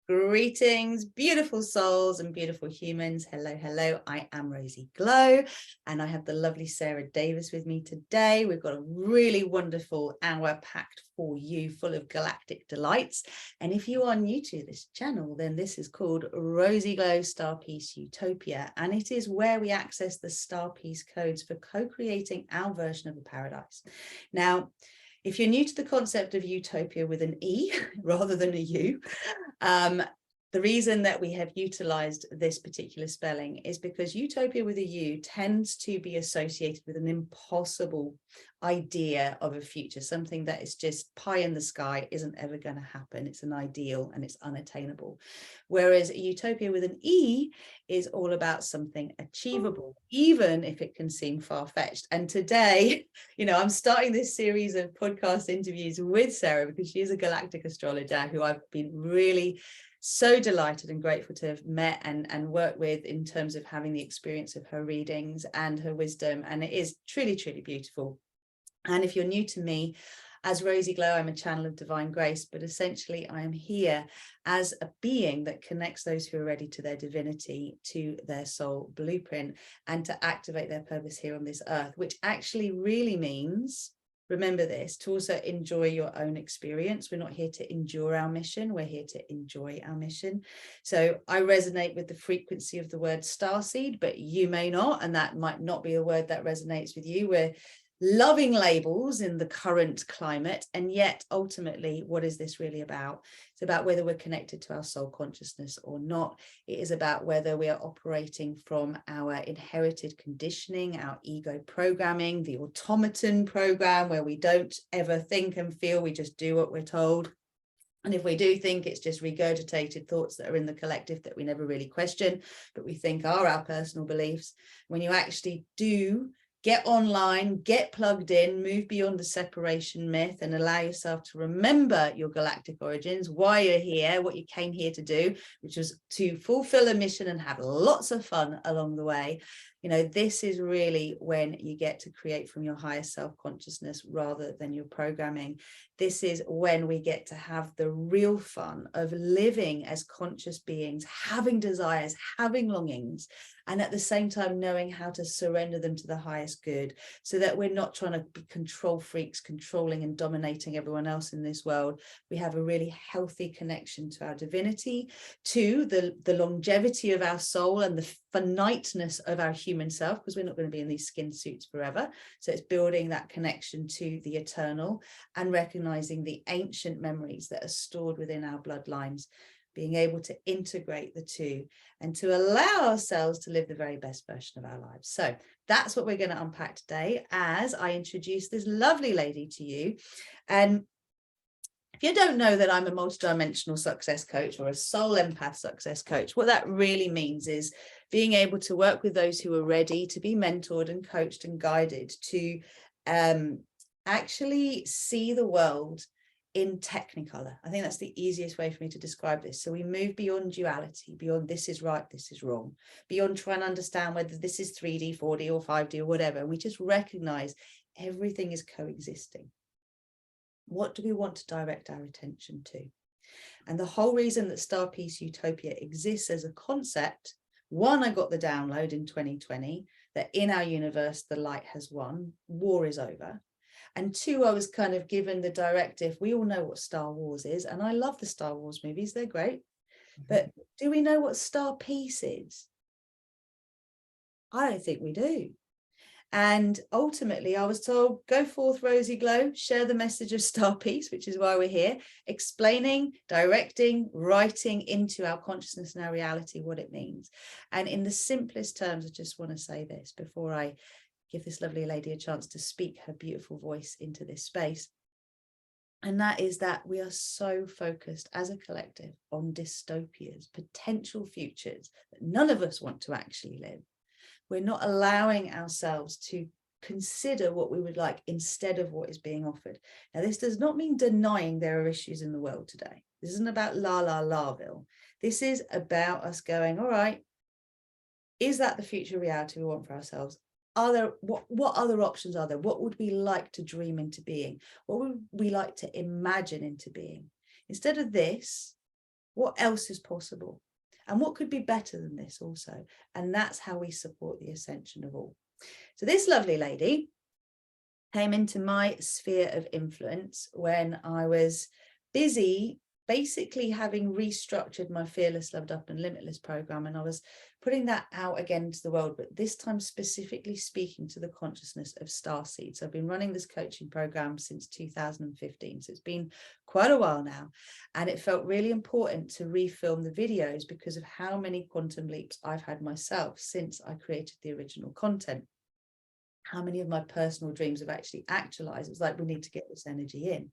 Greetings, beautiful souls and beautiful humans. Hello, hello. I am RozyGlow, and I have the lovely Sarah Davis with me today. We've got a really wonderful hour packed for you, full of galactic delights. And if you are new to this channel, then this is called RozyGlow Star Piece Utopia, and it is where we access the star piece codes for co-creating our version of a paradise. Now, if you're new to the concept of utopia with an E rather than a U, the reason that we have utilized this particular spelling is because utopia with a U tends to be associated with an impossible idea of a future, something that is just pie in the sky, isn't ever going to happen. It's an ideal and it's unattainable. Whereas a utopia with an E is all about something achievable, even if it can seem far-fetched. And today, I'm starting this series of podcast interviews with Sarah because she is a galactic astrologer who I've been really so delighted and grateful to have met and worked with in terms of having the experience of her readings and her wisdom. And it is truly, truly beautiful. And if you're new to me, as RozyGlow, I'm a channel of divine grace, but essentially I am here as a being that connects those who are ready to their divinity, to their soul blueprint, and to activate their purpose here on this earth, which actually really means, remember this, to also enjoy your own experience. We're not here to endure our mission. We're here to enjoy our mission. So I resonate with the frequency of the word starseed, but you may not, and that might not be a word that resonates with you. We're loving labels in the current climate, and yet ultimately, what is this really about? It's about whether we're connected to our soul consciousness or not. It is about whether we are operating from our inherited conditioning, our ego programming, the automaton program, where we don't ever think and feel, we just do what we're told. And if we do think, it's just regurgitated thoughts that are in the collective that we never really question, but we think are our personal beliefs. When you actually do get online, get plugged in, move beyond the separation myth and allow yourself to remember your galactic origins, why you're here, what you came here to do, which was to fulfill a mission and have lots of fun along the way. This is really when you get to create from your higher self-consciousness rather than your programming. This is when we get to have the real fun of living as conscious beings, having desires, having longings, and at the same time knowing how to surrender them to the highest good, so that we're not trying to be control freaks, controlling and dominating everyone else in this world. We have a really healthy connection to our divinity, to the longevity of our soul and the finiteness of our human self, because we're not going to be in these skin suits forever. So it's building that connection to the eternal and recognizing the ancient memories that are stored within our bloodlines, being able to integrate the two and to allow ourselves to live the very best version of our lives. So that's what we're going to unpack today as I introduce this lovely lady to you. And if you don't know that I'm a multidimensional success coach or a soul empath success coach, what that really means is being able to work with those who are ready to be mentored and coached and guided to actually see the world in technicolor. I think that's the easiest way for me to describe this. So we move beyond duality, beyond this is right, this is wrong, beyond trying to understand whether this is 3D, 4D or 5D or whatever. We just recognize everything is coexisting. What do we want to direct our attention to? And the whole reason that Star Piece Utopia exists as a concept, one, I got the download in 2020 that in our universe, the light has won, war is over. And two, I was kind of given the directive. We all know what Star Wars is, and I love the Star Wars movies. They're great. But do we know what Star Peace is? I don't think we do. And ultimately, I was told, go forth, RozyGlow, share the message of Star Peace, which is why we're here, explaining, directing, writing into our consciousness and our reality what it means. And in the simplest terms, I just want to say this before I give this lovely lady a chance to speak her beautiful voice into this space. And that is that we are so focused as a collective on dystopias, potential futures that none of us want to actually live. We're not allowing ourselves to consider what we would like instead of what is being offered. Now, this does not mean denying there are issues in the world today. This isn't about la la laville. This is about us going, all right, is that the future reality we want for ourselves? Are there what other options are there? What would we like to dream into being? What would we like to imagine into being? Instead of this, What else is possible? And what could be better than this also? And that's how we support the ascension of all. So this lovely lady came into my sphere of influence when I was busy basically having restructured my Fearless, Loved Up and Limitless program, and I was putting that out again to the world, but this time specifically speaking to the consciousness of StarSeeds. So I've been running this coaching program since 2015, so it's been quite a while now, and it felt really important to refilm the videos because of how many quantum leaps I've had myself since I created the original content. How many of my personal dreams have actually actualized. It was like, we need to get this energy in.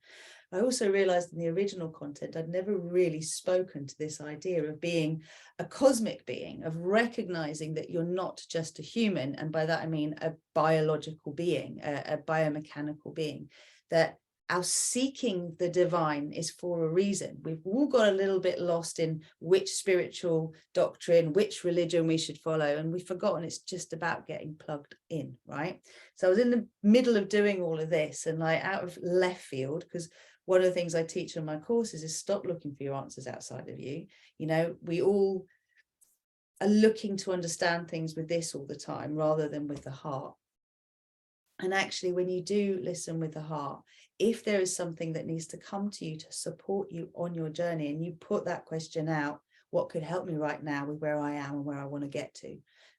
I also realized in the original content, I'd never really spoken to this idea of being a cosmic being, of recognizing that you're not just a human. And by that, I mean a biological being, a biomechanical being, that our seeking the divine is for a reason. We've all got a little bit lost in which spiritual doctrine, which religion we should follow, and we've forgotten it's just about getting plugged in, right? So I was in the middle of doing all of this, and like out of left field, because one of the things I teach on my courses is stop looking for your answers outside of you. You know, we all are looking to understand things with this all the time rather than with the heart. And actually, when you do listen with the heart, if there is something that needs to come to you to support you on your journey, and you put that question out, what could help me right now with where I am and where I want to get to,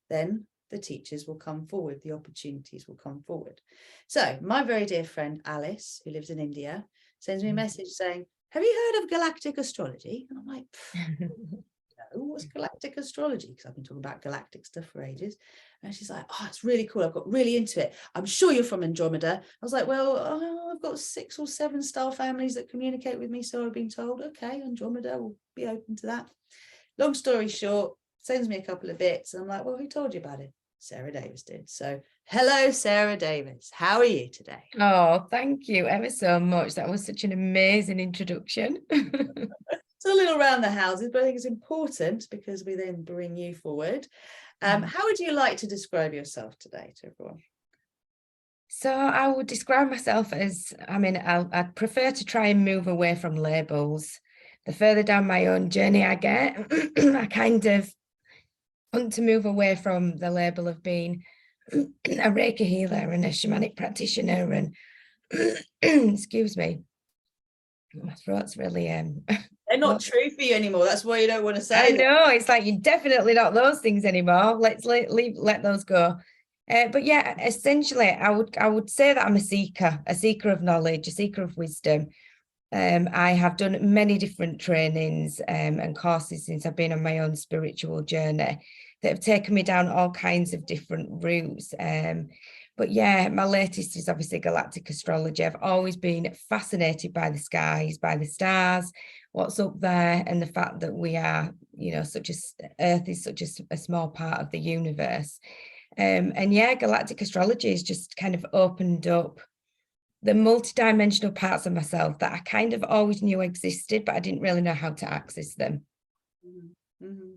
then the teachers will come forward, the opportunities will come forward. So my very dear friend Alice, who lives in India, sends me a message saying, have you heard of Galactic Astrology? And I'm like, no, what's Galactic Astrology? Because I've been talking about galactic stuff for ages. And she's like, oh, it's really cool. I've got really into it. I'm sure you're from Andromeda. I was like, well, I've got 6 or 7 star families that communicate with me. So I've been told, okay, Andromeda will be open to that. Long story short, sends me a couple of bits. And I'm like, well, who told you about it? Sarah Davis did. So hello, Sarah Davis. How are you today? Oh, thank you ever so much. That was such an amazing introduction. It's a little around the houses, but I think it's important because we then bring you forward. How would you like to describe yourself today to everyone? So I would describe myself as, I'd prefer to try and move away from labels. The further down my own journey I get, I kind of want to move away from the label of being a Reiki healer and a shamanic practitioner and excuse me, my throat's really They're not true for you anymore. That's why you don't want to say I them. know, it's like you're definitely not those things anymore. Let's let those go. But yeah, essentially, I would say that I'm a seeker of knowledge, a seeker of wisdom. I have done many different trainings and courses since I've been on my own spiritual journey that have taken me down all kinds of different routes. But yeah, my latest is obviously Galactic Astrology. I've always been fascinated by the skies, by the stars, what's up there, and the fact that we are, Earth is such a small part of the universe. And yeah, Galactic Astrology has just kind of opened up the multi-dimensional parts of myself that I kind of always knew existed, but I didn't really know how to access them.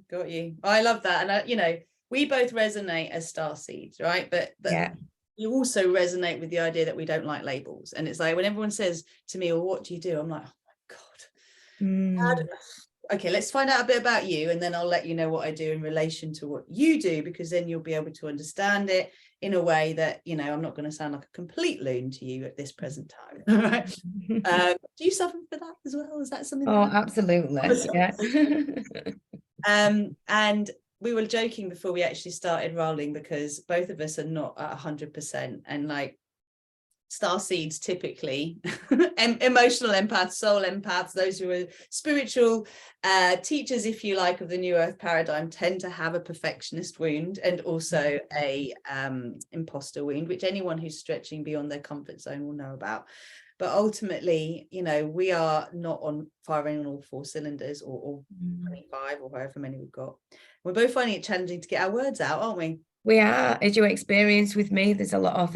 Got you. I love that. And we both resonate as StarSeeds, right? But yeah, you also resonate with the idea that we don't like labels. And it's like when everyone says to me, well, what do you do? I'm like, oh my God. Okay, let's find out a bit about you, and then I'll let you know what I do in relation to what you do, because then you'll be able to understand it in a way that, I'm not going to sound like a complete loon to you at this present time. Right? Do you suffer for that as well? Is that something? Oh, absolutely. Yeah. And we were joking before we actually started rolling, because both of us are not at 100%, and like StarSeeds typically emotional empaths, soul empaths, those who are spiritual teachers, if you like, of the new earth paradigm, tend to have a perfectionist wound and also a imposter wound, which anyone who's stretching beyond their comfort zone will know about. But ultimately, we are not firing on all 4 cylinders or 25 or however many we've got. We're both finding it challenging to get our words out, aren't we? We are. As you experience with me, there's a lot of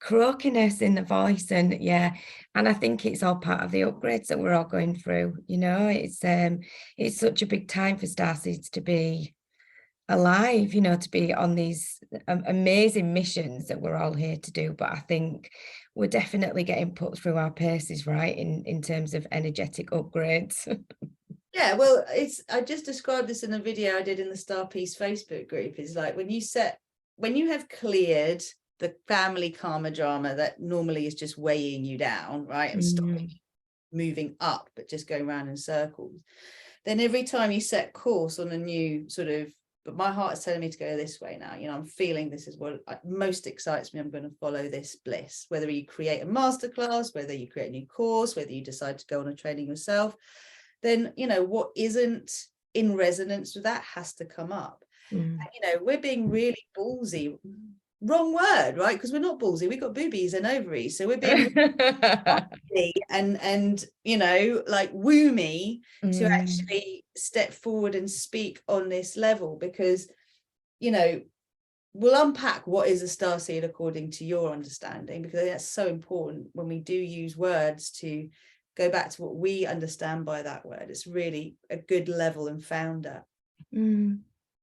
croakiness in the voice, and yeah, and I think it's all part of the upgrades that we're all going through. It's such a big time for StarSeeds to be alive, to be on these amazing missions that we're all here to do. But I think we're definitely getting put through our paces, right, in terms of energetic upgrades. Yeah, well, I just described this in a video I did in the Star Peace Facebook group. Is like when you have cleared the family karma drama that normally is just weighing you down, right, and stopping moving up, but just going around in circles. Then every time you set course on a new sort of, but my heart is telling me to go this way now. I'm feeling this is what most excites me. I'm going to follow this bliss. Whether you create a masterclass, whether you create a new course, whether you decide to go on a training yourself, then what isn't in resonance with that has to come up. And, we're being really ballsy. Wrong word, right? Because we're not ballsy. We've got boobies and ovaries, so we're being and like woomy to actually step forward and speak on this level, because we'll unpack what is a starseed according to your understanding, because that's so important when we do use words to go back to what we understand by that word. It's really a good level and founder.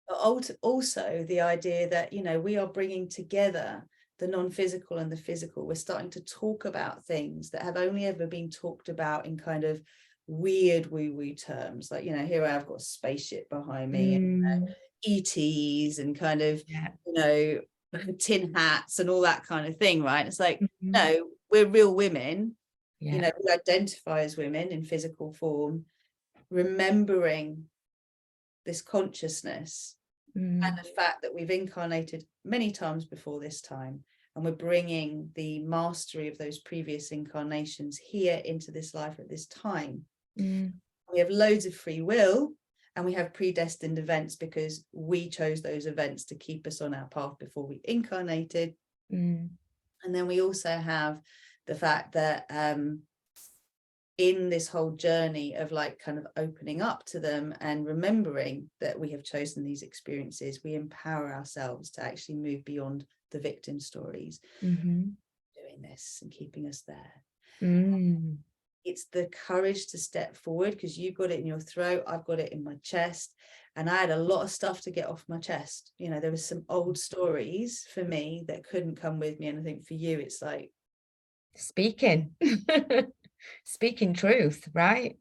But also the idea that we are bringing together the non-physical and the physical. We're starting to talk about things that have only ever been talked about in kind of weird woo-woo terms, like here I've got a spaceship behind me, and ETs and kind of tin hats and all that kind of thing, right? It's like no, we're real women. We identify as women in physical form, remembering this consciousness and the fact that we've incarnated many times before this time, and we're bringing the mastery of those previous incarnations here into this life at this time. We have loads of free will, and we have predestined events because we chose those events to keep us on our path before we incarnated. And then we also have the fact that in this whole journey of like kind of opening up to them and remembering that we have chosen these experiences, we empower ourselves to actually move beyond the victim stories, doing this and keeping us there. It's the courage to step forward, because you've got it in your throat, I've got it in my chest, and I had a lot of stuff to get off my chest. There was some old stories for me that couldn't come with me, and I think for you it's like speaking truth, right?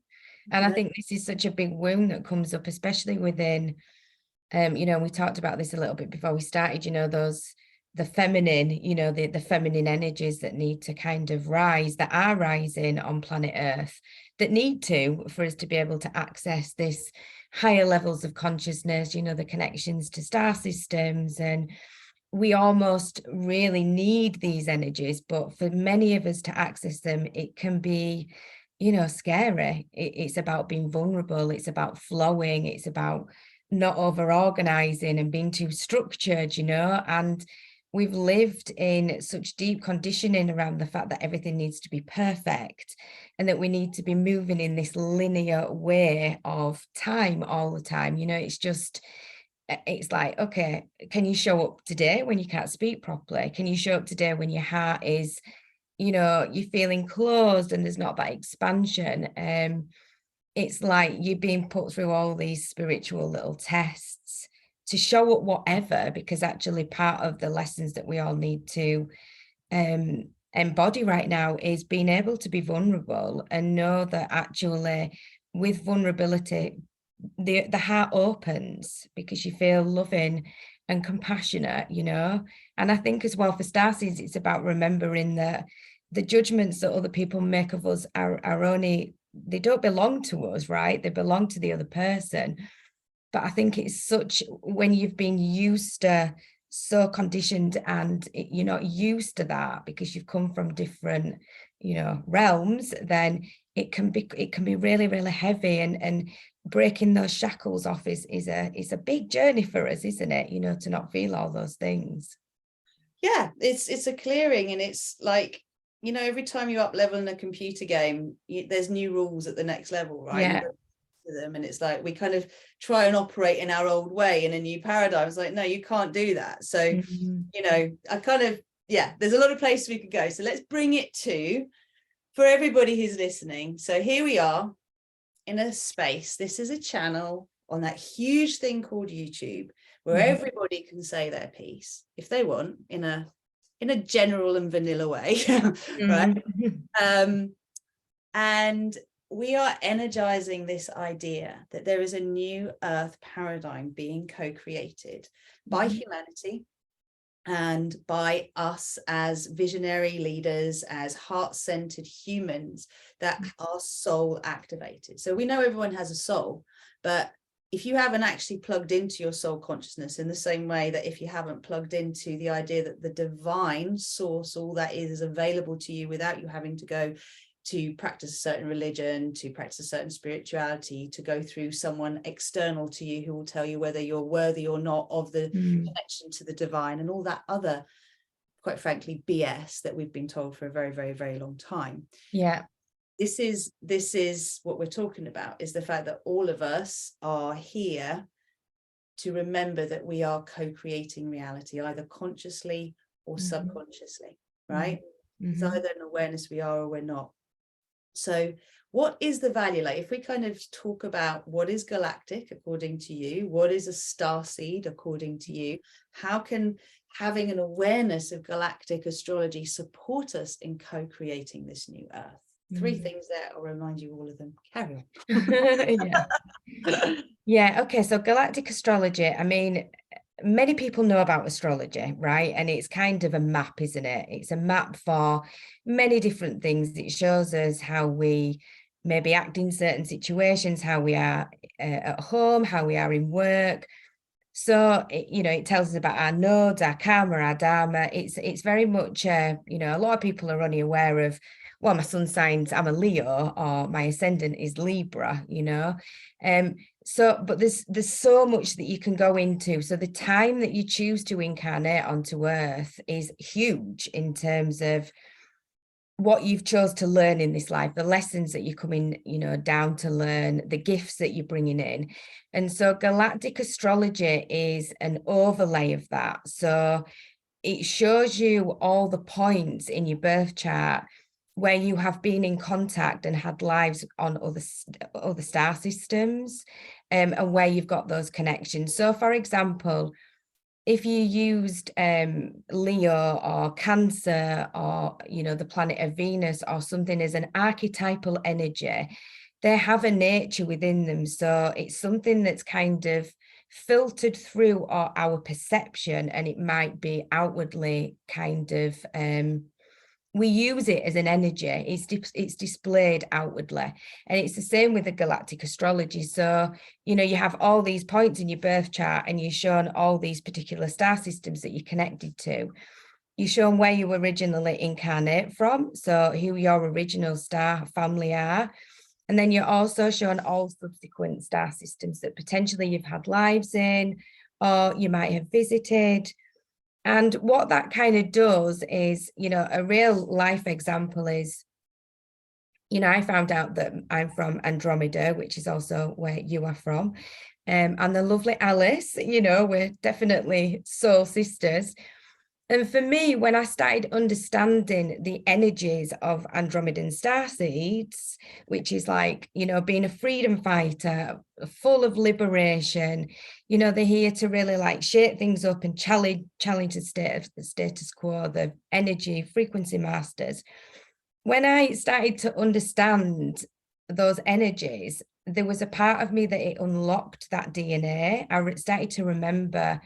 And I think this is such a big wound that comes up, especially within we talked about this a little bit before we started, the feminine, the feminine energies that need to kind of rise, that are rising on planet Earth, that need to, for us to be able to access this higher levels of consciousness, the connections to star systems. And we almost really need these energies, but for many of us to access them, it can be, scary. It's about being vulnerable. It's about flowing. It's about not over organizing and being too structured, and we've lived in such deep conditioning around the fact that everything needs to be perfect, and that we need to be moving in this linear way of time all the time. It's like, okay, can you show up today when you can't speak properly? Can you show up today when your heart is, you're feeling closed and there's not that expansion? It's like you're being put through all these spiritual little tests to show up whatever, because actually part of the lessons that we all need to embody right now is being able to be vulnerable and know that actually with vulnerability, the heart opens, because you feel loving and compassionate, And I think as well for starseeds, it's about remembering that the judgments that other people make of us are only, they don't belong to us, right? They belong to the other person. But I think it's such, when you've been used to, so conditioned, and you're not used to that because you've come from different, realms, then it can be really, really heavy, and breaking those shackles off is a big journey for us, isn't it? To not feel all those things. Yeah, it's a clearing, and it's like, every time you up level in a computer game, there's new rules at the next level, right? Yeah. Them, and it's like we kind of try and operate in our old way in a new paradigm. It's like, no, you can't do that. So I kind of, there's a lot of places we could go, so let's bring it to, for everybody who's listening. So here we are in a space. This is a channel on that huge thing called YouTube, where everybody can say their piece if they want, in a general and vanilla way. Right? And we are energizing this idea that there is a new earth paradigm being co-created by humanity and by us as visionary leaders, as heart-centered humans that are soul activated. So we know everyone has a soul, but if you haven't actually plugged into your soul consciousness, in the same way that if you haven't plugged into the idea that the divine source, all that is available to you without you having to go to practice a certain religion, to practice a certain spirituality, to go through someone external to you who will tell you whether you're worthy or not of the connection to the divine, and all that other, quite frankly, BS that we've been told for a very, very, very long time. Yeah. This is what we're talking about, is the fact that all of us are here to remember that we are co-creating reality, either consciously or subconsciously, right? It's either an awareness we are or we're not. So what is the value? Like, if we kind of talk about what is galactic according to you, what is a star seed according to you, how can having an awareness of galactic astrology support us in co-creating this new earth? 3 things there, I'll remind you all of them. Carry on. Yeah, okay, so galactic astrology, I mean, many people know about astrology, right? And it's kind of a map, isn't it? It's a map for many different things. It shows us how we maybe act in certain situations, how we are at home, how we are in work. So, it tells us about our nodes, our karma, our dharma. It's very much, a lot of people are only aware of, well, my sun signs, I'm a Leo, or my ascendant is Libra, but there's so much that you can go into. So the time that you choose to incarnate onto Earth is huge in terms of what you've chose to learn in this life, the lessons that you're coming, down to learn, the gifts that you're bringing in. And so galactic astrology is an overlay of that. So it shows you all the points in your birth chart where you have been in contact and had lives on other star systems, and where you've got those connections. So, for example, if you used Leo or Cancer or, the planet of Venus or something as an archetypal energy, they have a nature within them. So it's something that's kind of filtered through our perception, and it might be outwardly kind of we use it as an energy. It's displayed outwardly, and it's the same with the galactic astrology. So you have all these points in your birth chart, and you're shown all these particular star systems that you're connected to. You're shown where you originally incarnate from, so who your original star family are. And then you're also shown all subsequent star systems that potentially you've had lives in, or you might have visited. And what that kind of does is, a real life example is, I found out that I'm from Andromeda, which is also where you are from. And the lovely Alice, we're definitely soul sisters. And for me, when I started understanding the energies of Andromedan starseeds, which is like, being a freedom fighter, full of liberation, they're here to really like shake things up and challenge the status quo, the energy frequency masters. When I started to understand those energies, there was a part of me that it unlocked that DNA. I started to remember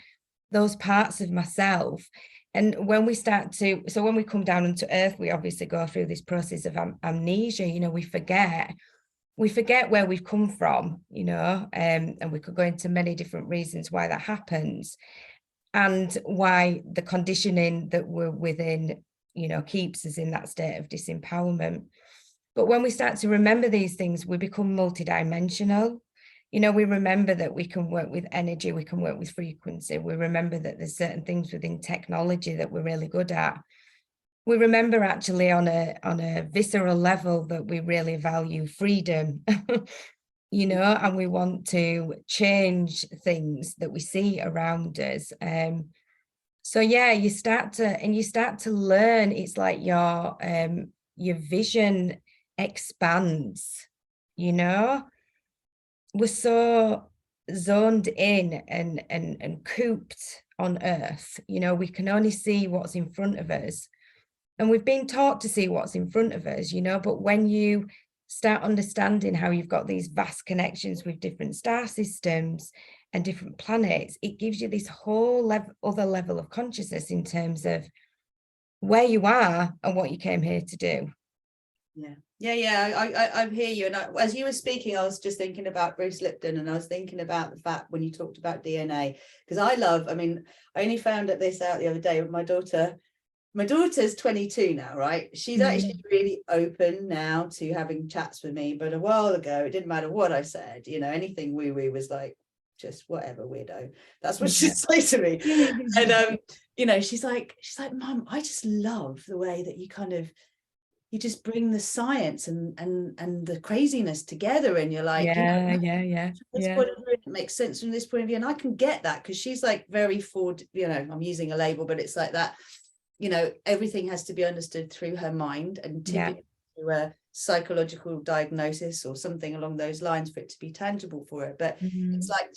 those parts of myself. And when we when we come down into Earth, we obviously go through this process of amnesia. We forget where we've come from, and we could go into many different reasons why that happens, and why the conditioning that we're within, keeps us in that state of disempowerment. But when we start to remember these things, we become multidimensional. We remember that we can work with energy, we can work with frequency. We remember that there's certain things within technology that we're really good at. We remember actually on a visceral level that we really value freedom, and we want to change things that we see around us. So yeah, you start to learn. It's like your vision expands, We're so zoned in and cooped on Earth. We can only see what's in front of us, and we've been taught to see what's in front of us, but when you start understanding how you've got these vast connections with different star systems and different planets, it gives you this whole other level of consciousness in terms of where you are and what you came here to do. I hear you. And as you were speaking, I was just thinking about Bruce Lipton, and I was thinking about the fact when you talked about DNA, because I only found this out the other day with my daughter. My daughter's 22 now, right? She's actually really open now to having chats with me, but a while ago it didn't matter what I said, anything woo-woo was like, just whatever, weirdo. That's what she'd say to me. And she's like, Mum, I just love the way that you just bring the science and the craziness together, and you're like, this point of view, it makes sense from this point of view. And I can get that, because she's like very forward, I'm using a label, but it's like that, everything has to be understood through her mind, and typically through a psychological diagnosis or something along those lines for it to be tangible for her. But it's like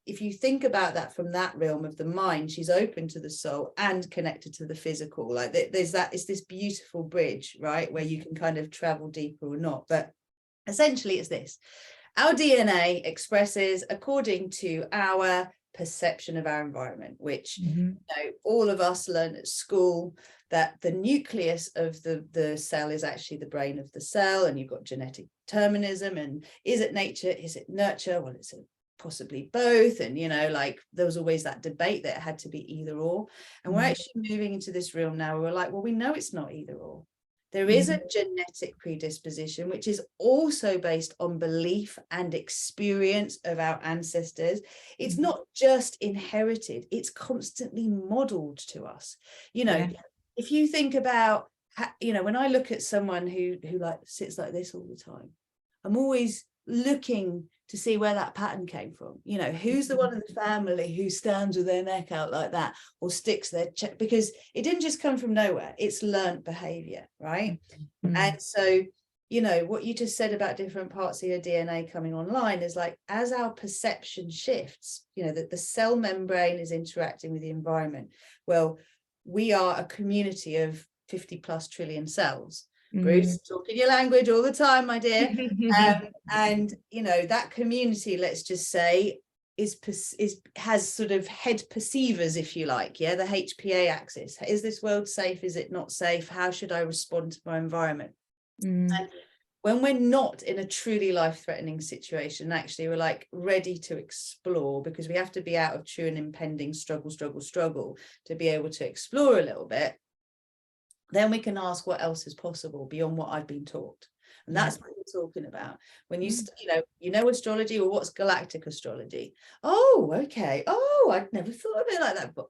if you think about that from that realm of the mind, she's open to the soul and connected to the physical. Like it's this beautiful bridge, right, where you can kind of travel deeper or not. But essentially it's this: our DNA expresses according to our perception of our environment, which all of us learn at school, that the nucleus of the cell is actually the brain of the cell, and you've got genetic determinism, and is it nature, is it nurture? Well, it's possibly both, and there was always that debate that it had to be either or. And we're actually moving into this realm now where we're like, well, we know it's not either or. There is a genetic predisposition, which is also based on belief and experience of our ancestors. It's not just inherited, it's constantly modeled to us. If you think about, when I look at someone who like sits like this all the time, I'm always looking to see where that pattern came from. Who's the one in the family who stands with their neck out like that, or sticks their chest, because it didn't just come from nowhere, it's learned behavior, right? And so what you just said about different parts of your DNA coming online is like, as our perception shifts, that the cell membrane is interacting with the environment. Well, we are a community of 50 plus trillion cells. Bruce, talking your language all the time, my dear. And that community, let's just say, has sort of head perceivers, if you like, the HPA axis. Is this world safe? Is it not safe? How should I respond to my environment? And when we're not in a truly life-threatening situation, actually we're like ready to explore, because we have to be out of true and impending struggle to be able to explore a little bit. Then we can ask what else is possible beyond what I've been taught. And that's what you're talking about. When you astrology, or what's galactic astrology? Oh, okay. Oh, I'd never thought of it like that. But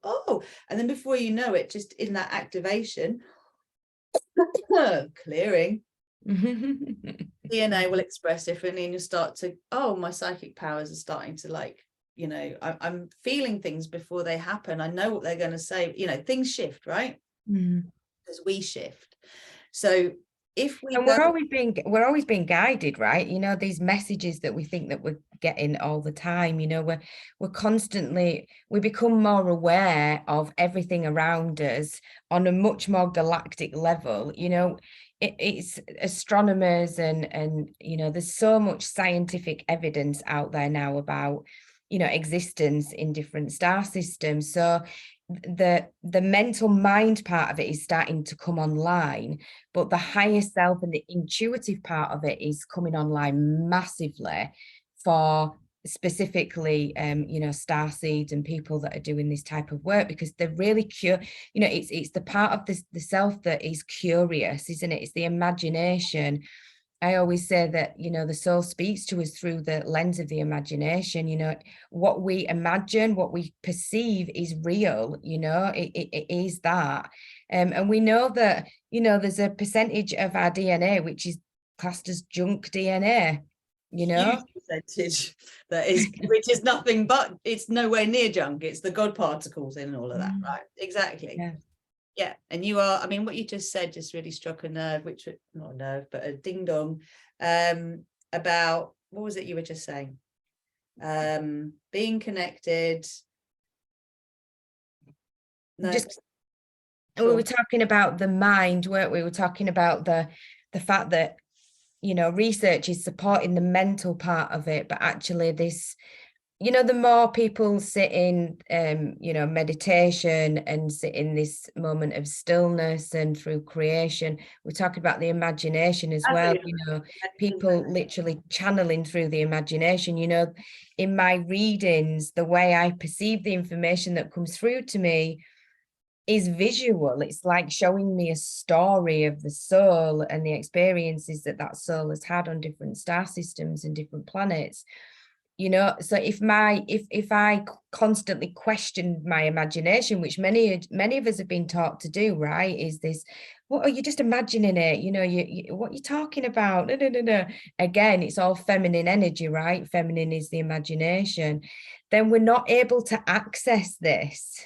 and then before you know it, just in that activation, clearing, DNA will express differently, and you'll start to, my psychic powers are starting to I'm feeling things before they happen. I know what they're going to say. Things shift, right? As we shift. So if we we're always being guided, right? These messages that we think that we're getting all the time, we're constantly, we become more aware of everything around us on a much more galactic level. It's astronomers and there's so much scientific evidence out there now about existence in different star systems. So the mental mind part of it is starting to come online, but the higher self and the intuitive part of it is coming online massively for specifically StarSeeds and people that are doing this type of work, because they're really it's the part of the self that is curious, isn't it? It's the imagination. I always say that, the soul speaks to us through the lens of the imagination. What we imagine, what we perceive is real, it is that. And we know that, there's a percentage of our DNA, which is classed as junk DNA, Huge percentage that is, which is nothing but, it's nowhere near junk. It's the God particles in all of that, right? Exactly. Yeah, and you are, what you just said just really struck a nerve, which, not a nerve, but a ding dong, about, what was it you were just saying? Being connected. No. We were talking about the mind, weren't we? We were talking about the fact that, research is supporting the mental part of it, but actually this, the more people sit in, meditation and sit in this moment of stillness and through creation, we're talking about the imagination as well, people literally channeling through the imagination. In my readings, the way I perceive the information that comes through to me is visual. It's like showing me a story of the soul and the experiences that soul has had on different star systems and different planets. So if I constantly question my imagination, which many of us have been taught to do, right, is this, what are you just imagining it? What you're talking about? No. Again, it's all feminine energy, right? Feminine is the imagination. Then we're not able to access this,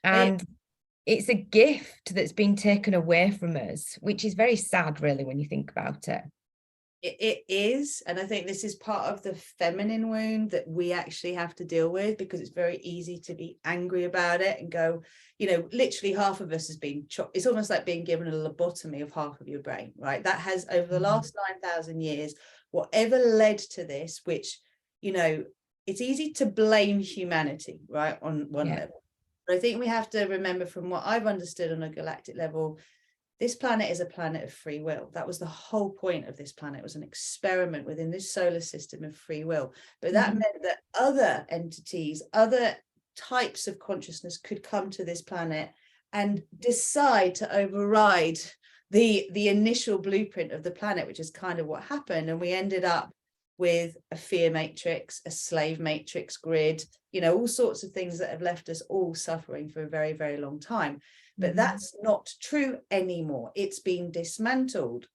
and it's a gift that's been taken away from us, which is very sad, really, when you think about it. It is, and I think this is part of the feminine wound that we actually have to deal with, because it's very easy to be angry about it and go, literally half of us has been chopped. It's almost like being given a lobotomy of half of your brain, right? That has, over the last 9,000 years, whatever led to this, which, it's easy to blame humanity, right, on one level. But I think we have to remember, from what I've understood on a galactic level, this planet is a planet of free will. That was the whole point of this planet. It was an experiment within this solar system of free will. But that meant that other entities, other types of consciousness could come to this planet and decide to override the initial blueprint of the planet, which is kind of what happened. And we ended up with a fear matrix, a slave matrix grid, all sorts of things that have left us all suffering for a very, very long time. But that's not true anymore. It's been dismantled.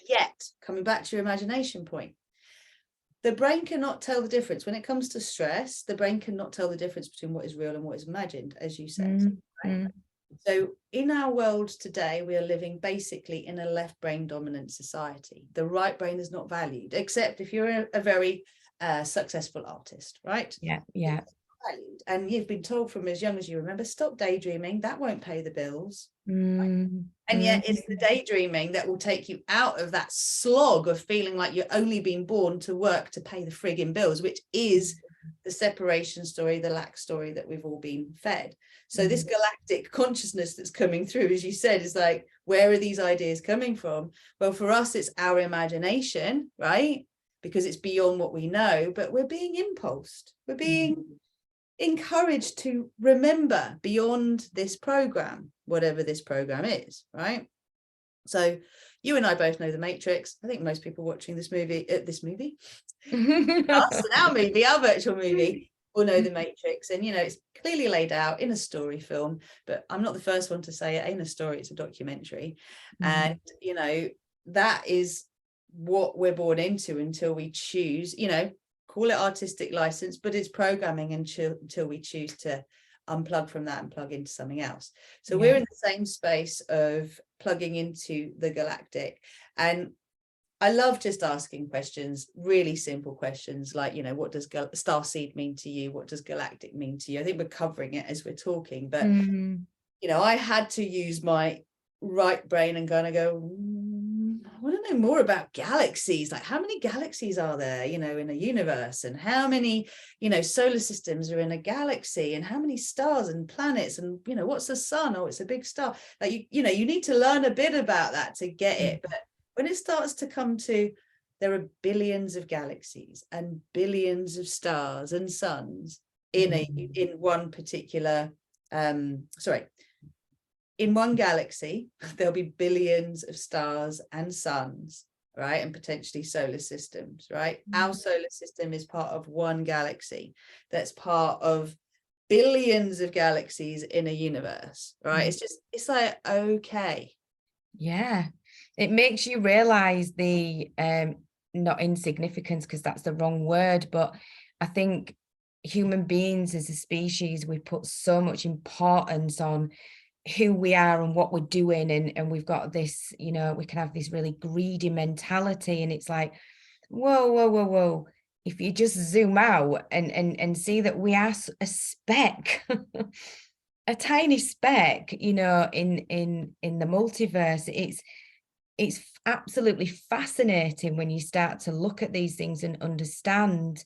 Yet, coming back to your imagination point, the brain cannot tell the difference. When it comes to stress, the brain cannot tell the difference between what is real and what is imagined, as you said. Right? So in our world today, we are living basically in a left brain dominant society. The right brain is not valued, except if you're a very successful artist, right? Yeah. Valued. And you've been told from as young as you remember, stop daydreaming, that won't pay the bills. And yet it's the daydreaming that will take you out of that slog of feeling like you're only being born to work to pay the frigging bills, which is the separation story, the lack story that we've all been fed. So this galactic consciousness that's coming through, as you said, is like, where are these ideas coming from? Well, for us, it's our imagination, right? Because it's beyond what we know, but we're being impulsed. We're being encouraged to remember beyond this program, whatever this program is, right? So you and I both know The Matrix. I think most people watching this movie, us and our movie, our virtual movie, will know The Matrix. And, it's clearly laid out in a story film, but I'm not the first one to say it ain't a story, it's a documentary. And, that is what we're born into until we choose, call it artistic license, but it's programming until we choose to unplug from that and plug into something else. So we're in the same space of plugging into the galactic. And I love just asking questions, really simple questions like, what does starseed mean to you? What does galactic mean to you? I think we're covering it as we're talking, but I had to use my right brain and kind of go, I want to know more about galaxies. Like, how many galaxies are there, in a universe, and how many, solar systems are in a galaxy, and how many stars and planets, and, what's the sun? Oh, it's a big star. Like, you need to learn a bit about that to get it. But when it starts to come to, there are billions of galaxies and billions of stars and suns in one particular, in one galaxy, there'll be billions of stars and suns, right? And potentially solar systems, right? Our solar system is part of one galaxy that's part of billions of galaxies in a universe, right? It's like, okay. Yeah. It makes you realize the not insignificance, because that's the wrong word, but I think human beings as a species, we put so much importance on who we are and what we're doing, and we've got this, we can have this really greedy mentality, and it's like, whoa, if you just zoom out and see that we are a speck a tiny speck, in the multiverse, it's absolutely fascinating when you start to look at these things and understand,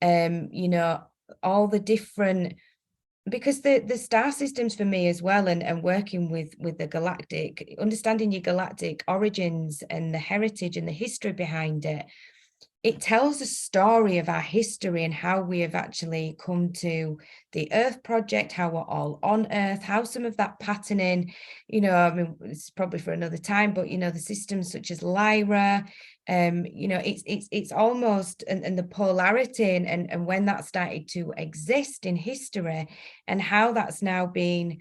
you know, all the different, because the star systems for me as well, and working with the galactic, understanding your galactic origins and the heritage and the history behind it, it tells a story of our history and how we have actually come to the Earth Project, how we're all on Earth, how some of that patterning, you know, I mean, it's probably for another time, but, you know, the systems such as Lyra, you know, it's almost, and the polarity and when that started to exist in history and how that's now been,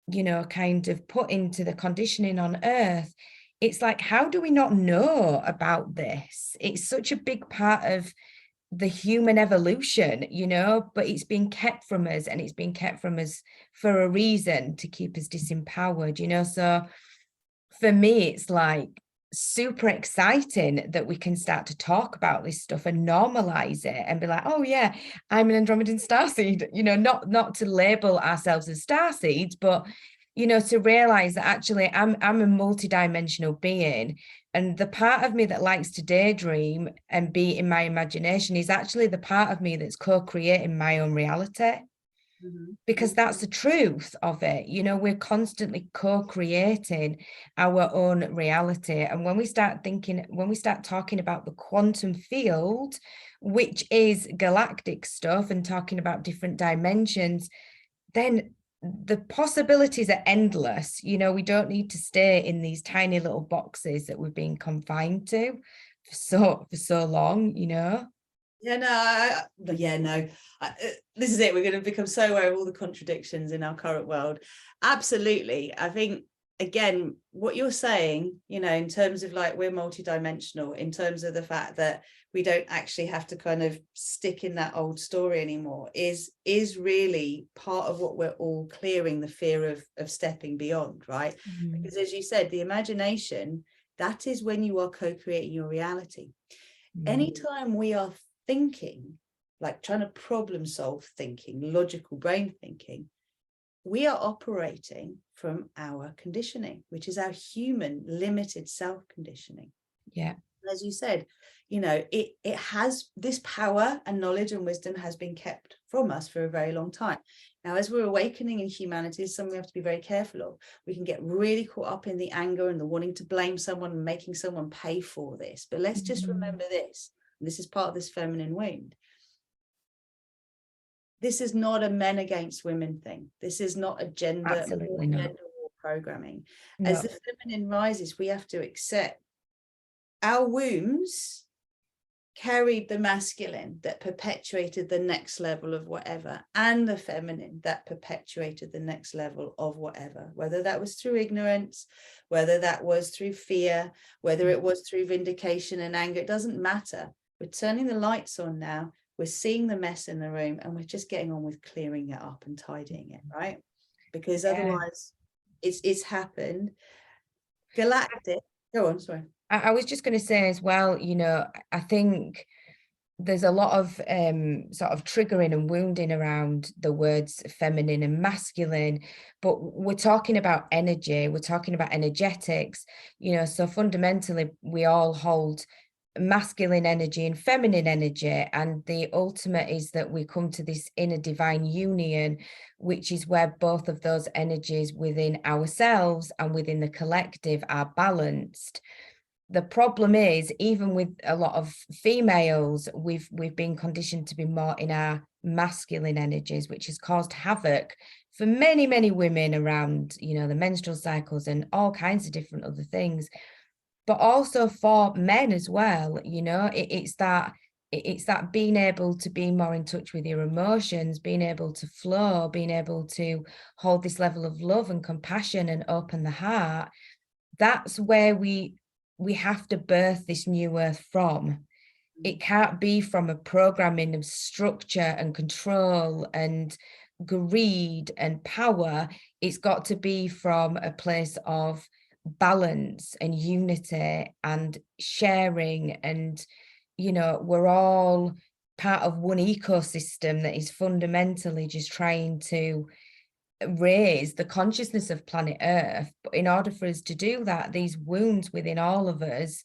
you know, kind of put into the conditioning on Earth. It's like, how do we not know about this? It's such a big part of the human evolution, you know, but it's been kept from us, and it's been kept from us for a reason, to keep us disempowered, you know. So for me, it's like super exciting that we can start to talk about this stuff and normalize it and be like, oh yeah, I'm an Andromedan starseed, you know, not to label ourselves as starseeds, but, you know, to realize that actually I'm a multidimensional being, and the part of me that likes to daydream and be in my imagination is actually the part of me that's co-creating my own reality. Because that's the truth of it. You know, we're constantly co-creating our own reality. And when we start talking about the quantum field, which is galactic stuff, and talking about different dimensions, then the possibilities are endless. You know, we don't need to stay in these tiny little boxes that we've been confined to for so long, you know. Yeah, no, this is it. We're going to become so aware of all the contradictions in our current world. Absolutely. I think, again, what you're saying, you know, in terms of like, we're multidimensional, in terms of the fact that we don't actually have to kind of stick in that old story anymore, is really part of what we're all clearing the fear of stepping beyond, right? Because as you said, the imagination, that is when you are co-creating your reality. Anytime we are thinking, like trying to problem solve thinking, logical brain thinking, we are operating from our conditioning, which is our human limited self-conditioning. Yeah. As you said, you know, it has this power, and knowledge and wisdom has been kept from us for a very long time. Now, as we're awakening in humanity, it's something we have to be very careful of. We can get really caught up in the anger and the wanting to blame someone and making someone pay for this. But let's just remember this. This is part of this feminine wound. This is not a men against women thing. This is not a gender war programming. No. As the feminine rises, we have to accept our wombs carried the masculine that perpetuated the next level of whatever, and the feminine that perpetuated the next level of whatever, whether that was through ignorance, whether that was through fear, whether it was through vindication and anger, it doesn't matter. We're turning the lights on now. We're seeing the mess in the room, and we're just getting on with clearing it up and tidying it, right? Because otherwise it's happened. Galactic, go on, sorry. I was just going to say as well, you know, I think there's a lot of sort of triggering and wounding around the words feminine and masculine, but we're talking about energy, we're talking about energetics, you know, so fundamentally we all hold masculine energy and feminine energy, and the ultimate is that we come to this inner divine union, which is where both of those energies within ourselves and within the collective are balanced. The problem is, even with a lot of females, we've been conditioned to be more in our masculine energies, which has caused havoc for many, many women around, you know, the menstrual cycles and all kinds of different other things. But also for men as well, you know, it's that being able to be more in touch with your emotions, being able to flow, being able to hold this level of love and compassion and open the heart. That's where we have to birth this new earth from. It can't be from a programming of structure and control and greed and power. It's got to be from a place of balance and unity and sharing, and, you know, we're all part of one ecosystem that is fundamentally just trying to raise the consciousness of planet Earth. But in order for us to do that, these wounds within all of us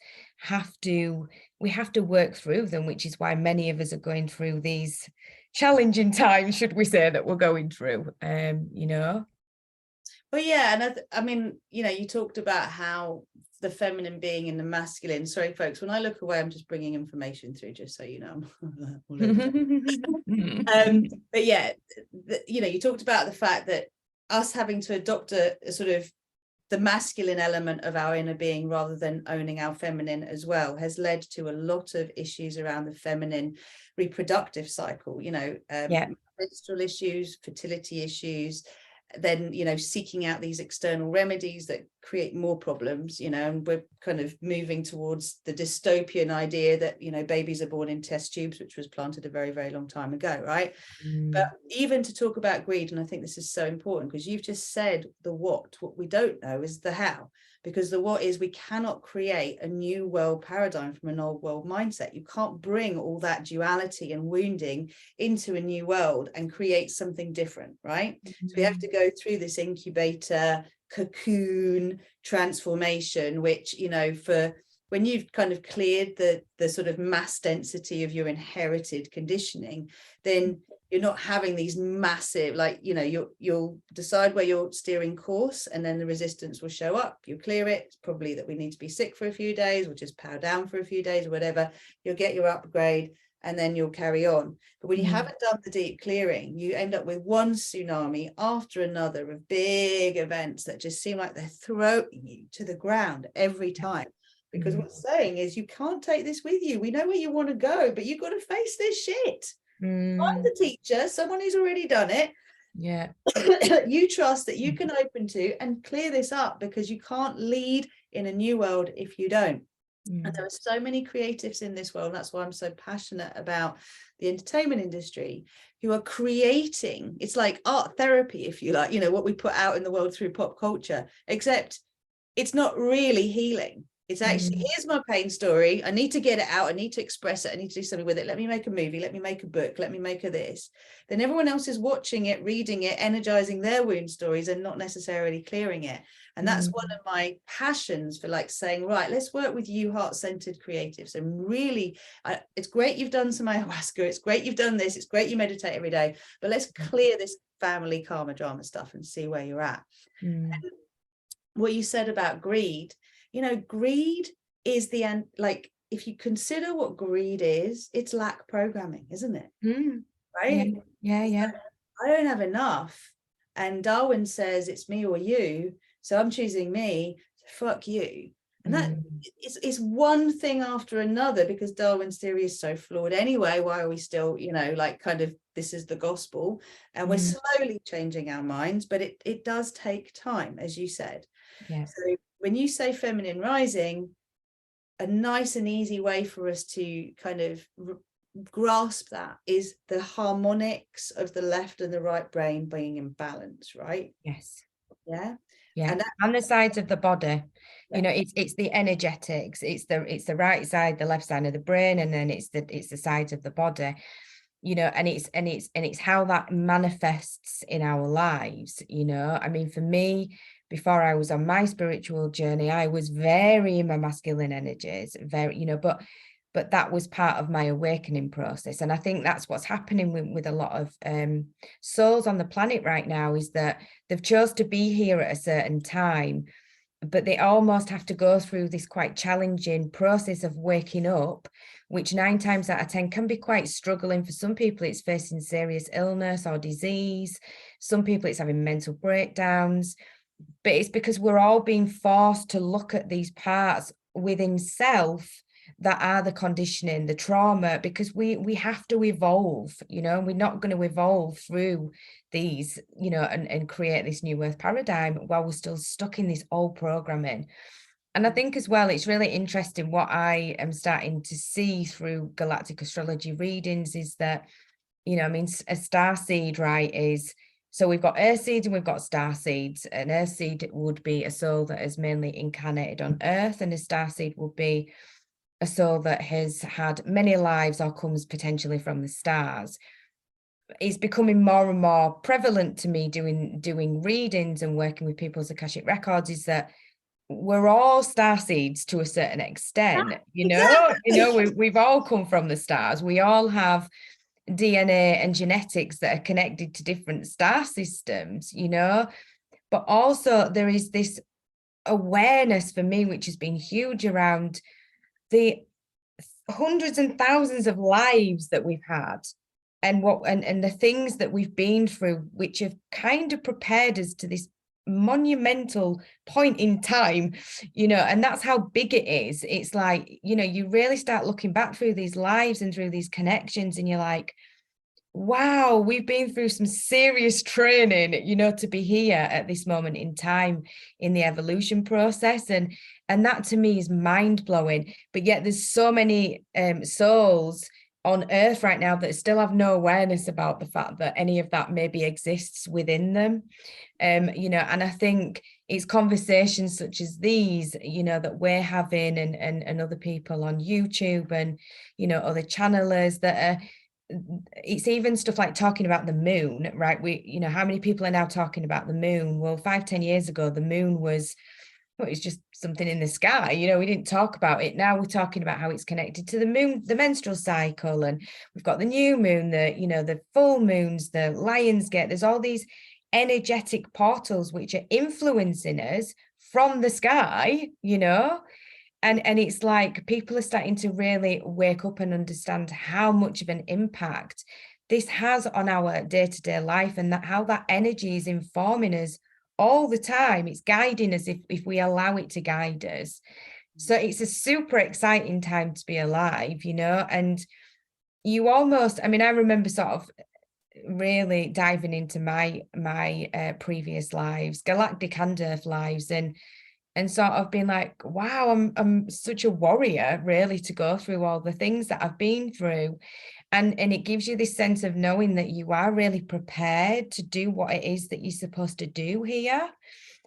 we have to work through them, which is why many of us are going through these challenging times, should we say, that we're going through, you know. Well, yeah, and I mean, you know, you talked about how the feminine being in the masculine. Sorry, folks, when I look away, I'm just bringing information through, just so you know. But yeah, you know, you talked about the fact that us having to adopt a sort of the masculine element of our inner being rather than owning our feminine as well has led to a lot of issues around the feminine reproductive cycle, you know, menstrual issues, fertility issues, then, you know, seeking out these external remedies that create more problems, you know, and we're kind of moving towards the dystopian idea that, you know, babies are born in test tubes, which was planted a very, very long time ago, right? But even to talk about greed, and I think this is so important because you've just said the what we don't know is the how, because the what is we cannot create a new world paradigm from an old world mindset. You can't bring all that duality and wounding into a new world and create something different, right? So we have to go through this incubator cocoon transformation, which, you know, for when you've kind of cleared the sort of mass density of your inherited conditioning, then you're not having these massive, like, you know, you'll decide where you're steering course, and then the resistance will show up. You clear it. It's probably that we need to be sick for a few days, or just power down for a few days, or whatever. You'll get your upgrade, and then you'll carry on. But when you haven't done the deep clearing, you end up with one tsunami after another of big events that just seem like they're throwing you to the ground every time. Because what's saying is you can't take this with you. We know where you want to go, but you've got to face this shit. Find the teacher, someone who's already done it. Yeah. You trust that you can open to and clear this up, because you can't lead in a new world if you don't. And there are so many creatives in this world. And that's why I'm so passionate about the entertainment industry, who are creating, it's like art therapy, if you like, you know, what we put out in the world through pop culture, except it's not really healing. It's actually, here's my pain story. I need to get it out. I need to express it. I need to do something with it. Let me make a movie. Let me make a book. Let me make a this. Then everyone else is watching it, reading it, energizing their wound stories, and not necessarily clearing it. And that's one of my passions for, like, saying, right, let's work with you heart-centered creatives. And really, it's great you've done some ayahuasca. It's great you've done this. It's great you meditate every day. But let's clear this family karma drama stuff and see where you're at. And what you said about greed, you know, greed is the end. Like, if you consider what greed is, it's lack programming, isn't it? Right? Yeah. I don't have enough. And Darwin says it's me or you. So I'm choosing me. So fuck you. And that is one thing after another, because Darwin's theory is so flawed anyway. Why are we still, you know, like, kind of, this is the gospel, and we're slowly changing our minds, but it does take time, as you said. So when you say feminine rising, a nice and easy way for us to kind of grasp that is the harmonics of the left and the right brain being in balance, right? Yeah. And the sides of the body, you know, it's the energetics, it's the right side, the left side of the brain, and then it's the sides of the body, you know, and it's how that manifests in our lives, you know. I mean, for me, before I was on my spiritual journey, I was very in my masculine energies, very, you know, but that was part of my awakening process. And I think that's what's happening with a lot of souls on the planet right now, is that they've chose to be here at a certain time, but they almost have to go through this quite challenging process of waking up, which 9 times out of 10 can be quite struggling. For some people, it's facing serious illness or disease. Some people, it's having mental breakdowns. But it's because we're all being forced to look at these parts within self that are the conditioning, the trauma, because we have to evolve, you know. We're not going to evolve through these, you know, and create this new earth paradigm while we're still stuck in this old programming. And I think as well, it's really interesting what I am starting to see through galactic astrology readings is that, you know, I mean, a star seed, right, is, so we've got earth seeds and we've got star seeds. An earth seed would be a soul that is mainly incarnated on earth, and a star seed would be a soul that has had many lives or comes potentially from the stars. it's becoming more and more prevalent to me doing readings and working with people's Akashic records, is that we're all starseeds to a certain extent. We've all come from the stars. We all have DNA and genetics that are connected to different star systems, but also there is this awareness for me, which has been huge, around the hundreds and thousands of lives that we've had, and the things that we've been through, which have kind of prepared us to this monumental point in time, and that's how big it is. It's like, you really start looking back through these lives and through these connections, and you're like, wow, we've been through some serious training, to be here at this moment in time in the evolution process. And that to me is mind-blowing. But yet there's so many souls on earth right now that still have no awareness about the fact that any of that maybe exists within them. And I think it's conversations such as these, that we're having, and other people on YouTube and, other channelers that are, it's even stuff like talking about the moon, right? How many people are now talking about the moon? Well, 5-10 years ago, the moon was, it's just something in the sky. We didn't talk about it. Now we're talking about how it's connected to the moon, the menstrual cycle, and we've got the new moon, the full moons, the Lion's Gate. There's all these energetic portals which are influencing us from the sky, and it's like people are starting to really wake up and understand how much of an impact this has on our day-to-day life, and that how that energy is informing us all the time. It's guiding us if we allow it to guide us. So it's a super exciting time to be alive, and you almost, I remember sort of really diving into my previous lives, galactic and earth lives, and sort of being like, wow, I'm such a warrior, really, to go through all the things that I've been through. And it gives you this sense of knowing that you are really prepared to do what it is that you're supposed to do here.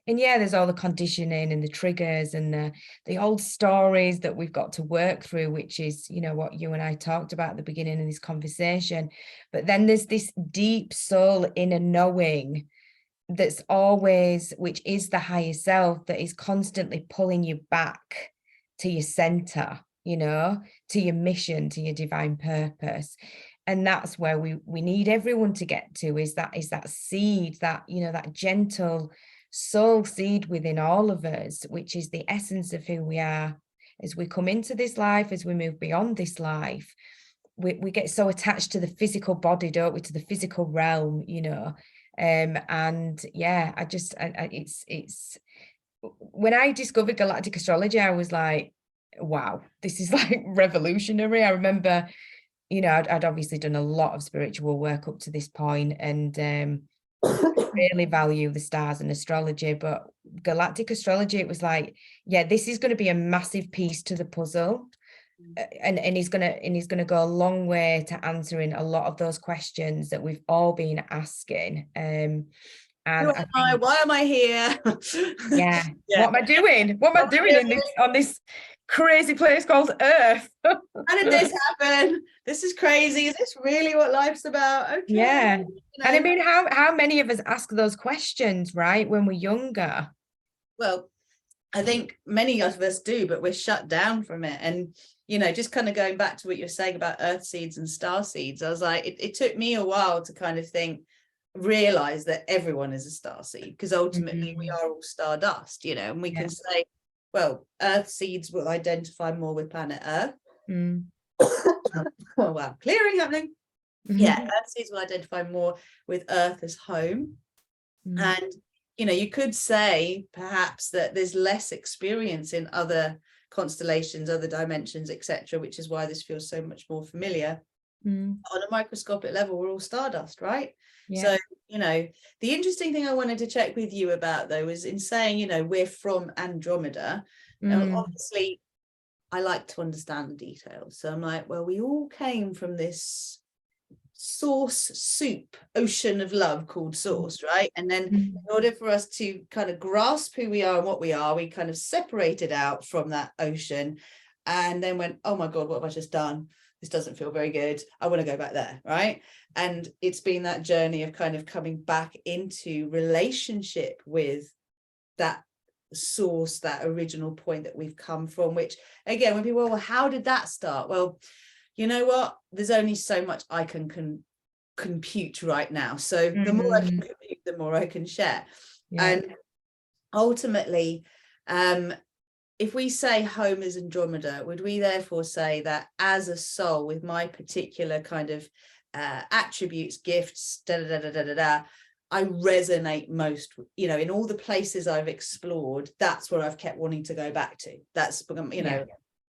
And yeah, there's all the conditioning and the triggers and the old stories that we've got to work through, which is, what you and I talked about at the beginning of this conversation. But then there's this deep soul inner knowing that's always, which is the higher self, that is constantly pulling you back to your center, to your mission, to your divine purpose. And that's where we need everyone to get to, is that seed, that, that gentle soul seed within all of us, which is the essence of who we are. As we come into this life, as we move beyond this life, we get so attached to the physical body, don't we, to the physical realm, and yeah, it's when I discovered Galactic Astrology, I was like, wow, this is like revolutionary. I remember, I'd obviously done a lot of spiritual work up to this point, and really value the stars and astrology, but Galactic Astrology, it was like, yeah, this is going to be a massive piece to the puzzle, and he's gonna go a long way to answering a lot of those questions that we've all been asking. And why am I here? Yeah. What am I doing? What am I doing on this crazy place called Earth? How did this happen? This is crazy. Is this really what life's about? Okay. Yeah. And how many of us ask those questions, right, when we're younger? Well, I think many of us do, but we're shut down from it. And just kind of going back to what you're saying about earth seeds and star seeds, I was like, it took me a while to kind of realize that everyone is a star seed, because ultimately we are all stardust, and we can say, well, earth seeds will identify more with planet Earth. Oh wow, clearing happening. Yeah, earth seeds will identify more with Earth as home. And you could say perhaps that there's less experience in other constellations, other dimensions, etc., which is why this feels so much more familiar. On a microscopic level, we're all stardust, right? So the interesting thing I wanted to check with you about, though, is in saying we're from Andromeda. Now, obviously I like to understand the details, so I'm like, well, we all came from this source soup, ocean of love called source, right? And then in order for us to kind of grasp who we are and what we are, we kind of separated out from that ocean, and then went, oh my God, what have I just done? This doesn't feel very good. I want to go back there, right? And it's been that journey of kind of coming back into relationship with that source, that original point that we've come from, which again, when people, well, how did that start? Well, you know what? There's only so much I can compute right now. So the more I can compute, the more I can share. Yeah. And ultimately, if we say home is Andromeda, would we therefore say that as a soul with my particular kind of attributes, gifts, I resonate most, you know, in all the places I've explored, that's where I've kept wanting to go back to. That's, you know,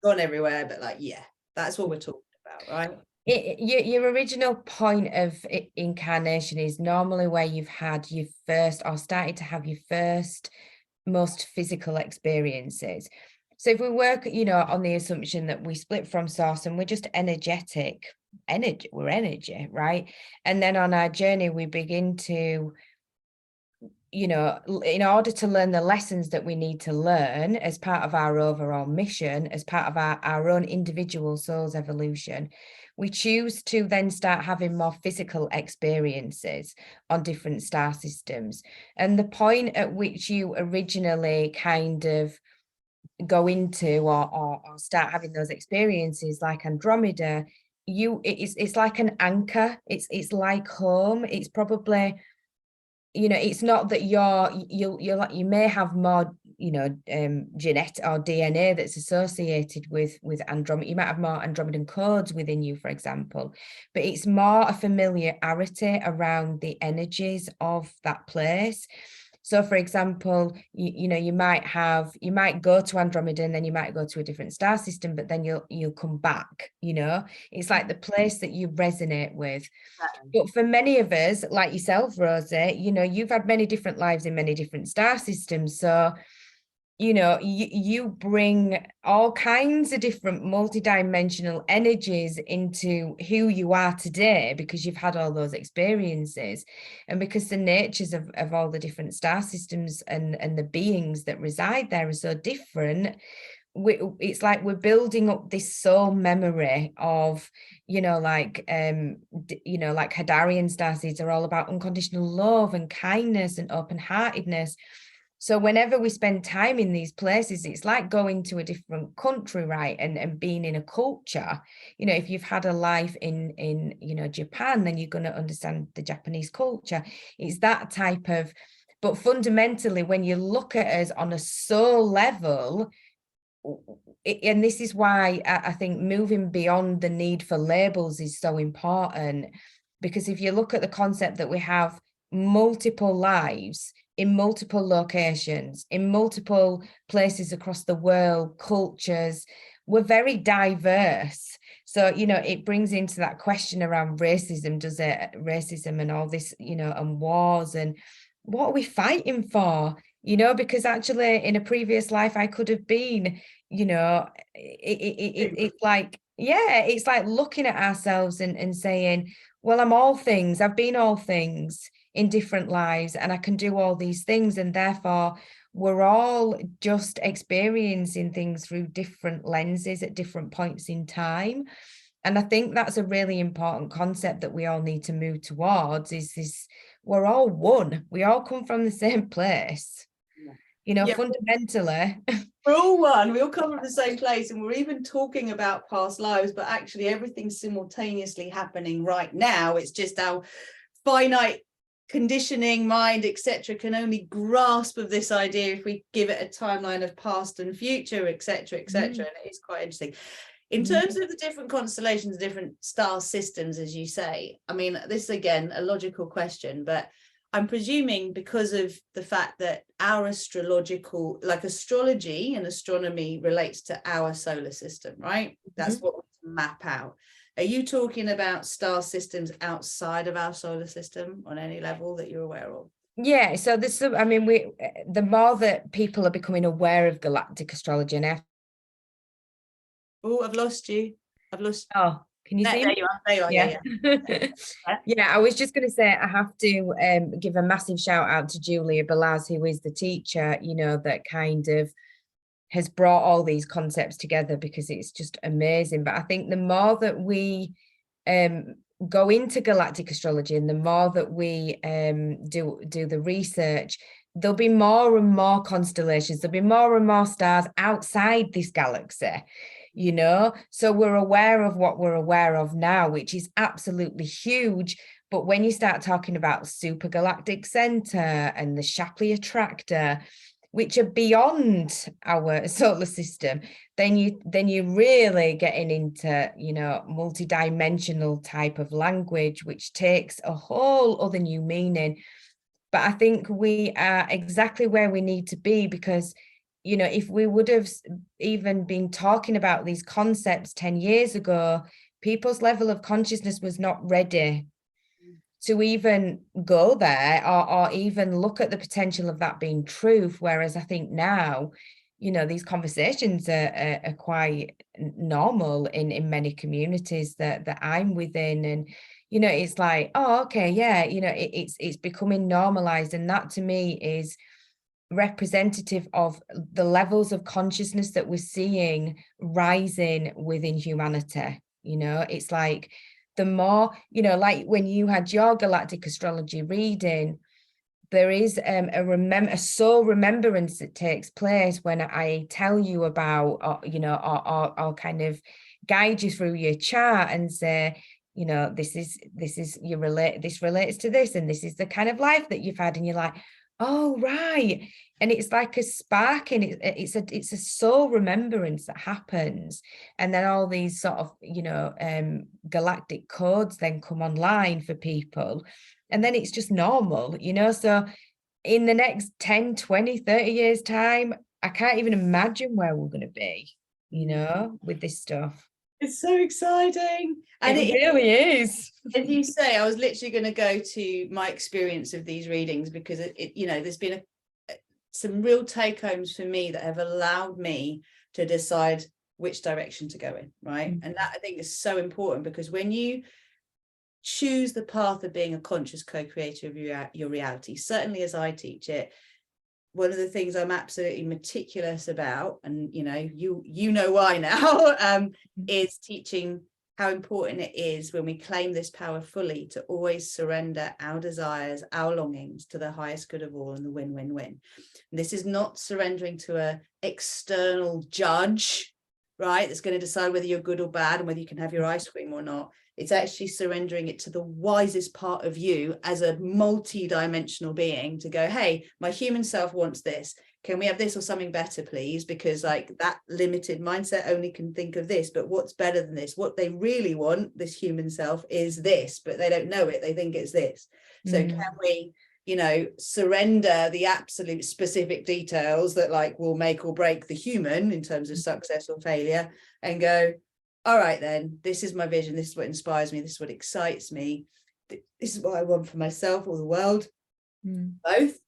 gone everywhere, but like, yeah, that's what we're talking about, right? Your original point of incarnation is normally where you've had your first, or started to have your first most physical experiences. So if we work, you know, on the assumption that we split from source and we're just energetic, we're energy, right? And then on our journey, we begin to, you know, in order to learn the lessons that we need to learn as part of our overall mission, as part of our own individual soul's evolution, we choose to then start having more physical experiences on different star systems. And the point at which you originally kind of go into or start having those experiences like Andromeda, it's like an anchor. It's like home. It's probably, you know, it's not that you may have more, you know, genetic or DNA that's associated with Andromeda. You might have more Andromedan codes within you, for example, but it's more a familiarity around the energies of that place. So, for example, you know, you might go to Andromeda and then you might go to a different star system, but then you'll come back. You know, it's like the place that you resonate with. But for many of us, like yourself, Rosie, you know, you've had many different lives in many different star systems. So, you know, you bring all kinds of different multidimensional energies into who you are today because you've had all those experiences. And because the natures of all the different star systems and the beings that reside there are so different, it's like we're building up this soul memory of, you know, like you know, like Hadarian starseeds are all about unconditional love and kindness and open-heartedness. So whenever we spend time in these places, it's like going to a different country, right? And being in a culture. You know, if you've had a life in you know, Japan, then you're going to understand the Japanese culture. It's that type of, but fundamentally, when you look at us on a soul level, and this is why I think moving beyond the need for labels is so important, because if you look at the concept that we have multiple lives in multiple locations, in multiple places across the world, cultures, we're very diverse. So, you know, it brings into that question around racism, racism and all this, you know, and wars, and what are we fighting for? You know, because actually in a previous life, I could have been, you know, it's like, yeah, it's like looking at ourselves and saying, well, I'm all things, I've been all things in different lives, and I can do all these things. And therefore, we're all just experiencing things through different lenses at different points in time. And I think that's a really important concept that we all need to move towards, is this, we're all one. We all come from the same place. You know, fundamentally. We're all one. We all come from the same place, and we're even talking about past lives, but actually everything's simultaneously happening right now. It's just our finite conditioning, mind, etc., can only grasp of this idea if we give it a timeline of past and future, etc., etc. And it is quite interesting. In terms of the different constellations, different star systems, as you say, I mean, this is again a logical question, but I'm presuming because of the fact that our astrological, like astrology and astronomy relates to our solar system, right? That's what we map out. Are you talking about star systems outside of our solar system on any level that you're aware of? Yeah, so this, I mean, the more that people are becoming aware of galactic astrology, and oh, I've lost you. Oh, can you see me? There you are. Yeah. Yeah, I was just going to say, I have to give a massive shout out to Julia Balaz, who is the teacher, you know, that kind of has brought all these concepts together, because it's just amazing. But I think the more that we go into galactic astrology, and the more that we do the research, there'll be more and more constellations, there'll be more and more stars outside this galaxy, you know. So we're aware of what we're aware of now, which is absolutely huge. But when you start talking about super galactic center and the Shapley attractor, which are beyond our solar system, then you're really getting into, you know, multi-dimensional type of language, which takes a whole other new meaning. But I think we are exactly where we need to be, because, you know, if we would have even been talking about these concepts 10 years ago, people's level of consciousness was not ready to even go there, or even look at the potential of that being truth. Whereas I think now, you know, these conversations are quite normal in many communities that I'm within. And, you know, it's like, oh, okay, yeah, you know, it's becoming normalized. And that to me is representative of the levels of consciousness that we're seeing rising within humanity. You know, it's like, the more, you know, like when you had your galactic astrology reading, there is a soul remembrance that takes place when I tell you about, you know, or kind of guide you through your chart and say, you know, this relates to this, and this is the kind of life that you've had, and you're like, oh right. And it's like a spark, and it's a soul remembrance that happens. And then all these sort of, you know, galactic codes then come online for people, and then it's just normal, you know. So in the next 10, 20, 30 years time, I can't even imagine where we're going to be, you know, with this stuff. It's so exciting. And it really is. As you say, I was literally going to go to my experience of these readings, because it you know, there's been some real take homes for me that have allowed me to decide which direction to go in, right? And that I think is so important, because when you choose the path of being a conscious co-creator of your reality, certainly as I teach it, one of the things I'm absolutely meticulous about, and you know why now, is teaching how important it is, when we claim this power fully, to always surrender our desires, our longings to the highest good of all, and the win-win-win. This is not surrendering to an external judge, right, that's going to decide whether you're good or bad and whether you can have your ice cream or not. It's actually surrendering it to the wisest part of you as a multi-dimensional being, to go, hey, my human self wants this. Can we have this or something better, please? Because like that limited mindset only can think of this, but what's better than this? What they really want, this human self, is this, but they don't know it. They think it's this. So can we, you know, surrender the absolute specific details that like will make or break the human in terms of success or failure, and go, all right, then, this is my vision. This is what inspires me. This is what excites me. This is what I want for myself or the world. Both.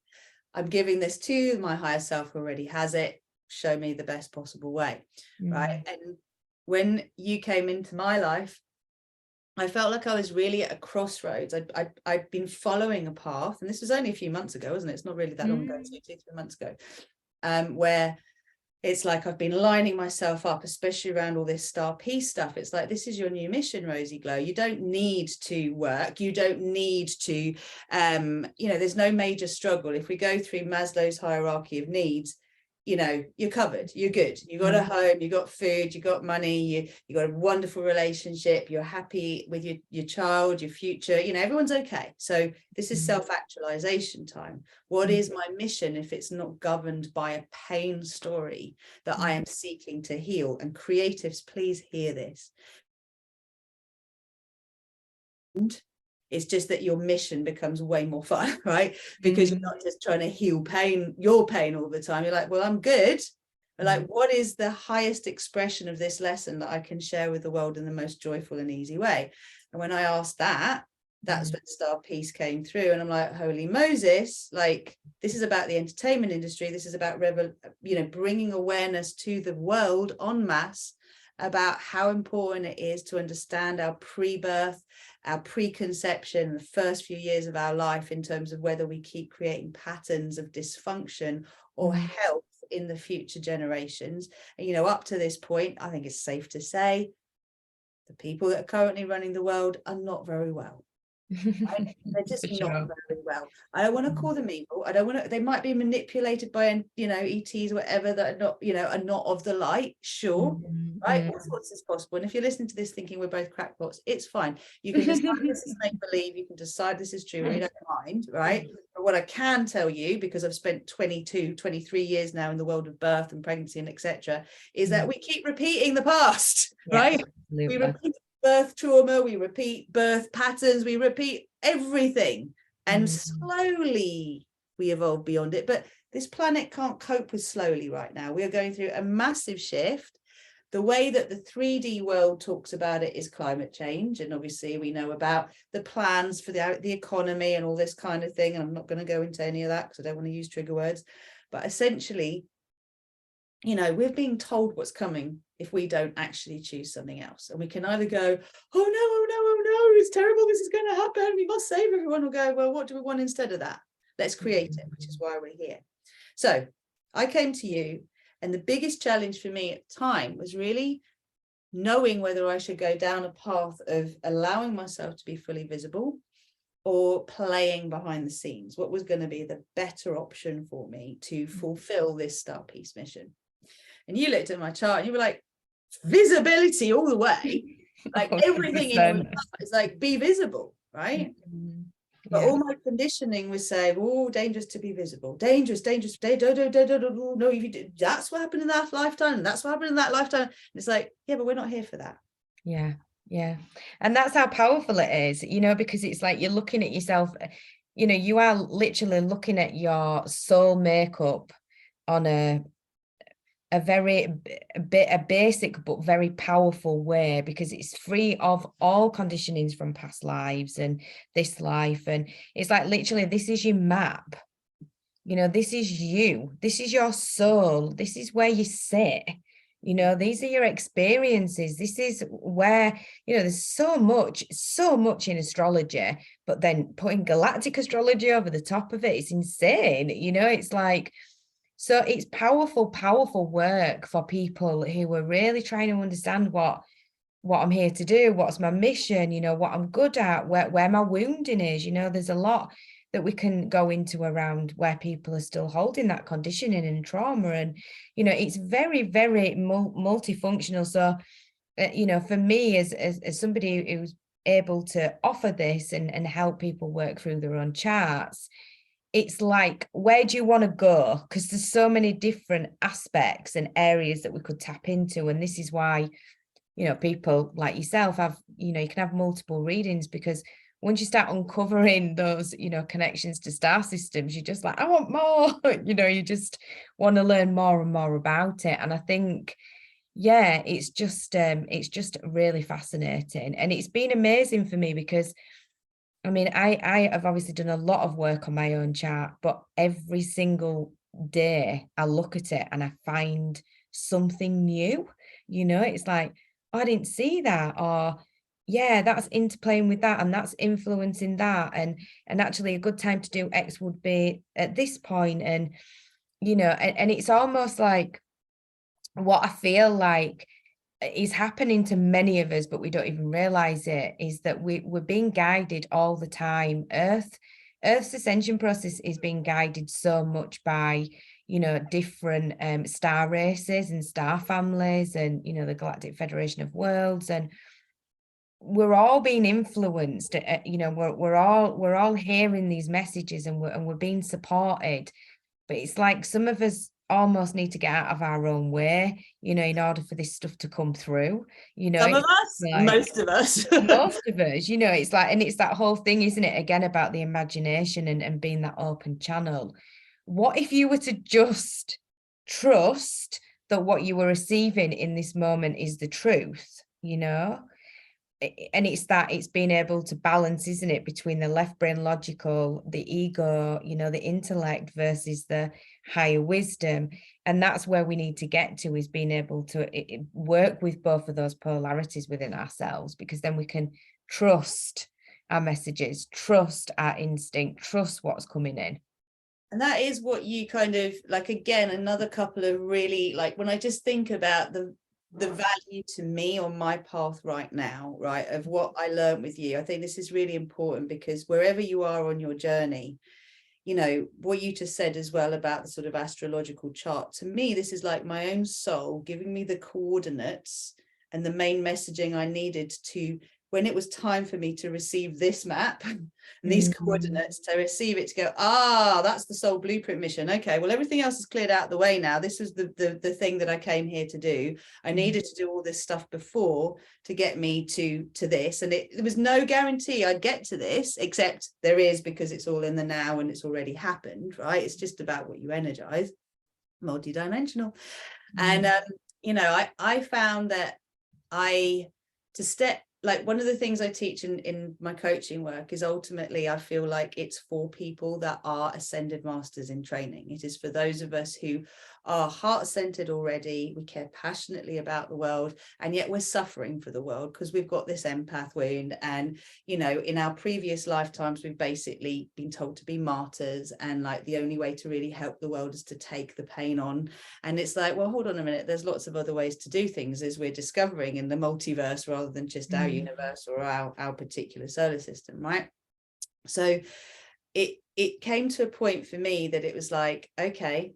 I'm giving this to my higher self, who already has it. Show me the best possible way, right? And when you came into my life, I felt like I was really at a crossroads. I'd been following a path, and this was only a few months ago, wasn't it? It's not really that long ago, 2-3 months ago, where it's like I've been lining myself up, especially around all this star peace stuff. It's like, this is your new mission, RozyGlow. You don't need to work. You don't need to, you know, there's no major struggle. If we go through Maslow's hierarchy of needs, you know, you're covered, you're good. You got a home, you got food, you got money, you got a wonderful relationship, you're happy with your child, your future, you know, everyone's okay. So this is self-actualization time. What is my mission if it's not governed by a pain story that I am seeking to heal? And creatives, please hear this. It's just that your mission becomes way more fun, right? Because you're not just trying to heal your pain all the time. You're like, well, I'm good. But like, what is the highest expression of this lesson that I can share with the world in the most joyful and easy way? And when I asked that, that's when Star Peace came through. And I'm like, holy Moses, like, this is about the entertainment industry. This is about, you know, bringing awareness to the world en masse about how important it is to understand our pre-birth, our preconception, the first few years of our life, in terms of whether we keep creating patterns of dysfunction or health in the future generations. And, you know, up to this point, I think it's safe to say the people that are currently running the world are not very well. Right? They're just not very well. I don't want to call them evil. I don't want to, they might be manipulated by, you know, ETs or whatever that are not, you know, are not of the light, sure. Right, all sorts is possible. And if you're listening to this thinking we're both crackpots, it's fine. You can decide this is make believe, you can decide this is true, we don't mind, right? But what I can tell you, because I've spent 22, 23 years now in the world of birth and pregnancy and etc., is that we keep repeating the past, right? We repeat birth trauma, we repeat birth patterns, we repeat everything, and slowly we evolve beyond it. But this planet can't cope with slowly right now. We are going through a massive shift. The way that the 3D world talks about it is climate change. And obviously we know about the plans for the economy and all this kind of thing. And I'm not going to go into any of that because I don't want to use trigger words. But essentially, you know, we're being told what's coming if we don't actually choose something else. And we can either go, oh no, oh no, oh no, it's terrible, this is going to happen, we must save everyone, or go, well, what do we want instead of that? Let's create it, which is why we're here. So I came to you, and the biggest challenge for me at the time was really knowing whether I should go down a path of allowing myself to be fully visible or playing behind the scenes. What was going to be the better option for me to fulfill this Star Peace mission? And you looked at my chart and you were like, visibility all the way. Like 100%. Everything in your chart is like, be visible, right? But all my conditioning was saying, oh, dangerous to be visible, dangerous, no, if you do, that's what happened in that lifetime, and that's what happened in that lifetime. And it's like, yeah, but we're not here for that. Yeah. And that's how powerful it is, you know, because it's like you're looking at yourself, you know, you are literally looking at your soul makeup on a basic but very powerful way, because it's free of all conditionings from past lives and this life. And it's like literally, this is your map, you know, this is you, this is your soul, this is where you sit, you know, these are your experiences, this is where, you know, there's so much in astrology, but then putting galactic astrology over the top of it, it's insane, you know. It's like, so it's powerful work for people who are really trying to understand what I'm here to do, what's my mission, you know, what I'm good at, where my wounding is. You know, there's a lot that we can go into around where people are still holding that conditioning and trauma. And, you know, it's very, very multifunctional. So, you know, for me as somebody who's able to offer this and help people work through their own charts, it's like, where do you want to go? Because there's so many different aspects and areas that we could tap into. And this is why, you know, people like yourself have, you know, you can have multiple readings, because once you start uncovering those, you know, connections to star systems, you're just like, I want more, you know, you just want to learn more and more about it. And I think, yeah, it's just really fascinating. And it's been amazing for me because, I mean, I have obviously done a lot of work on my own chart, but every single day I look at it and I find something new, you know. It's like, oh, I didn't see that, or yeah, that's interplaying with that and that's influencing that, and actually a good time to do X would be at this point. And, you know, and it's almost like what I feel like is happening to many of us, but we don't even realize it, is that we're being guided all the time. Earth's ascension process is being guided so much by, you know, different star races and star families, and, you know, the Galactic Federation of Worlds, and we're all being influenced. You know, we're all hearing these messages, and we're being supported. But it's like some of us almost need to get out of our own way, you know, in order for this stuff to come through, you know. Some of us, like, most of us, you know. It's like, and it's that whole thing, isn't it, again, about the imagination and being that open channel. What if you were to just trust that what you were receiving in this moment is the truth, you know? And it's being able to balance, isn't it, between the left brain logical, the ego, you know, the intellect versus the higher wisdom. And that's where we need to get to, is being able to work with both of those polarities within ourselves, because then we can trust our messages, trust our instinct, trust what's coming in. And that is what you kind of like, again, another couple of really, like, when I just think about the value to me on my path right now, right, of what I learned with you, I think this is really important, because wherever you are on your journey, you know, what you just said as well about the sort of astrological chart, to me, this is like my own soul giving me the coordinates and the main messaging I needed to, when it was time for me to receive this map and these coordinates, to receive it, to go, that's the soul blueprint mission. Okay, well, everything else is cleared out the way now. This was the thing that I came here to do. I needed to do all this stuff before to get me to this. And there was no guarantee I'd get to this, except there is, because it's all in the now and it's already happened, right? It's just about what you energize, multidimensional. And, you know, I found that like, one of the things I teach in my coaching work is, ultimately, I feel like it's for people that are ascended masters in training. It is for those of us who are heart-centered already. We care passionately about the world, and yet we're suffering for the world because we've got this empath wound. And, you know, in our previous lifetimes, we've basically been told to be martyrs, and like the only way to really help the world is to take the pain on. And it's like, well, hold on a minute, there's lots of other ways to do things, as we're discovering in the multiverse, rather than just our universe or our particular solar system, right? So it came to a point for me that it was like, okay,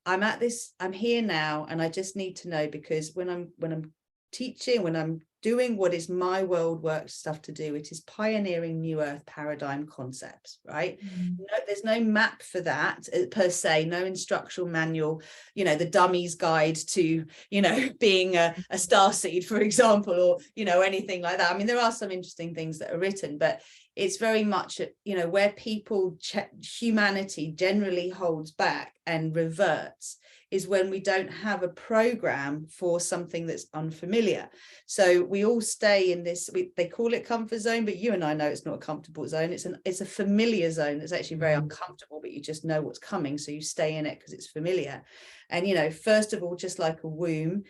I'm here now, and I just need to know, because when I'm teaching, when I'm doing what is my world work stuff to do, it is pioneering new earth paradigm concepts, right? No, there's no map for that per se, no instructional manual, you know, the dummy's guide to, you know, being a starseed, for example, or, you know, anything like that. I mean, there are some interesting things that are written, but it's very much, you know, where humanity generally holds back and reverts is when we don't have a program for something that's unfamiliar. So we all stay in this, they call it comfort zone, but you and I know it's not a comfortable zone. It's a familiar zone that's actually very uncomfortable, but you just know what's coming, so you stay in it because it's familiar. And, you know, first of all, just like a womb,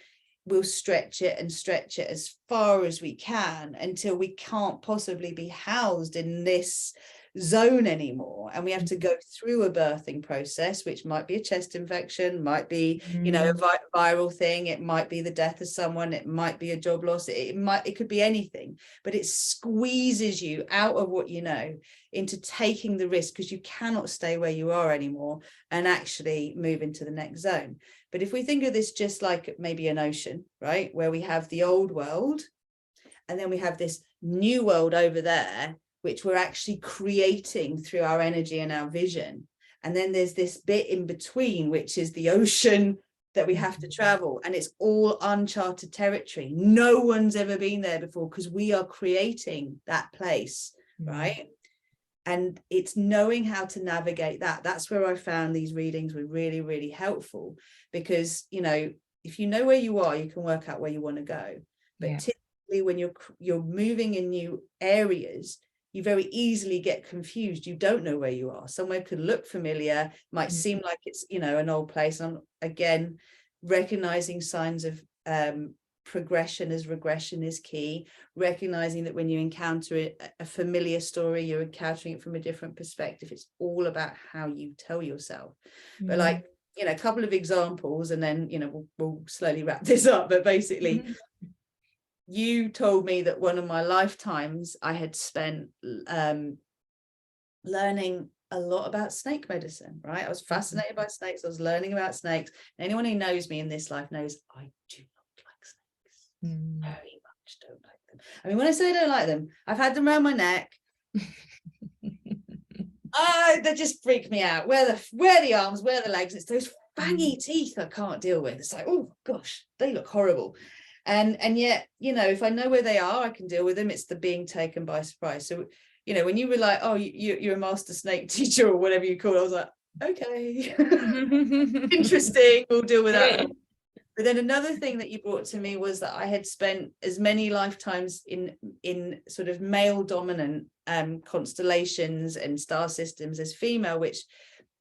we'll stretch it as far as we can until we can't possibly be housed in this zone anymore, and we have to go through a birthing process, which might be a chest infection, might be, you know, a viral thing, it might be the death of someone, it might be a job loss, it could be anything, but it squeezes you out of what you know into taking the risk, because you cannot stay where you are anymore and actually move into the next zone. But if we think of this just like maybe an ocean, right, where we have the old world and then we have this new world over there, which we're actually creating through our energy and our vision. And then there's this bit in between, which is the ocean that we have to travel. And it's all uncharted territory. No one's ever been there before, because we are creating that place, right? And it's knowing how to navigate that. That's where I found these readings were really, really helpful, because, you know, if you know where you are, you can work out where you want to go. But typically when you're moving in new areas, you very easily get confused. You don't know where you are. Somewhere could look familiar, might seem like it's, you know, an old place. And again, recognizing signs of progression as regression is key. Recognizing that when you encounter a familiar story, you're encountering it from a different perspective. It's all about how you tell yourself. But like, you know, a couple of examples, and then, you know, we'll slowly wrap this up. But basically, you told me that one of my lifetimes I had spent learning a lot about snake medicine, right? I was fascinated by snakes. I was learning about snakes. And anyone who knows me in this life knows I do not like snakes. Very much don't like them. I mean, when I say I don't like them, I've had them around my neck. They just freak me out. Where the arms, where the legs, it's those fangy teeth I can't deal with. It's like, oh gosh, they look horrible. And yet, you know, if I know where they are, I can deal with them. It's the being taken by surprise. So, you know, when you were like, oh, you're a master snake teacher or whatever you call it, I was like, okay, interesting, we'll deal with that. But then another thing that you brought to me was that I had spent as many lifetimes in sort of male dominant constellations and star systems as female, which,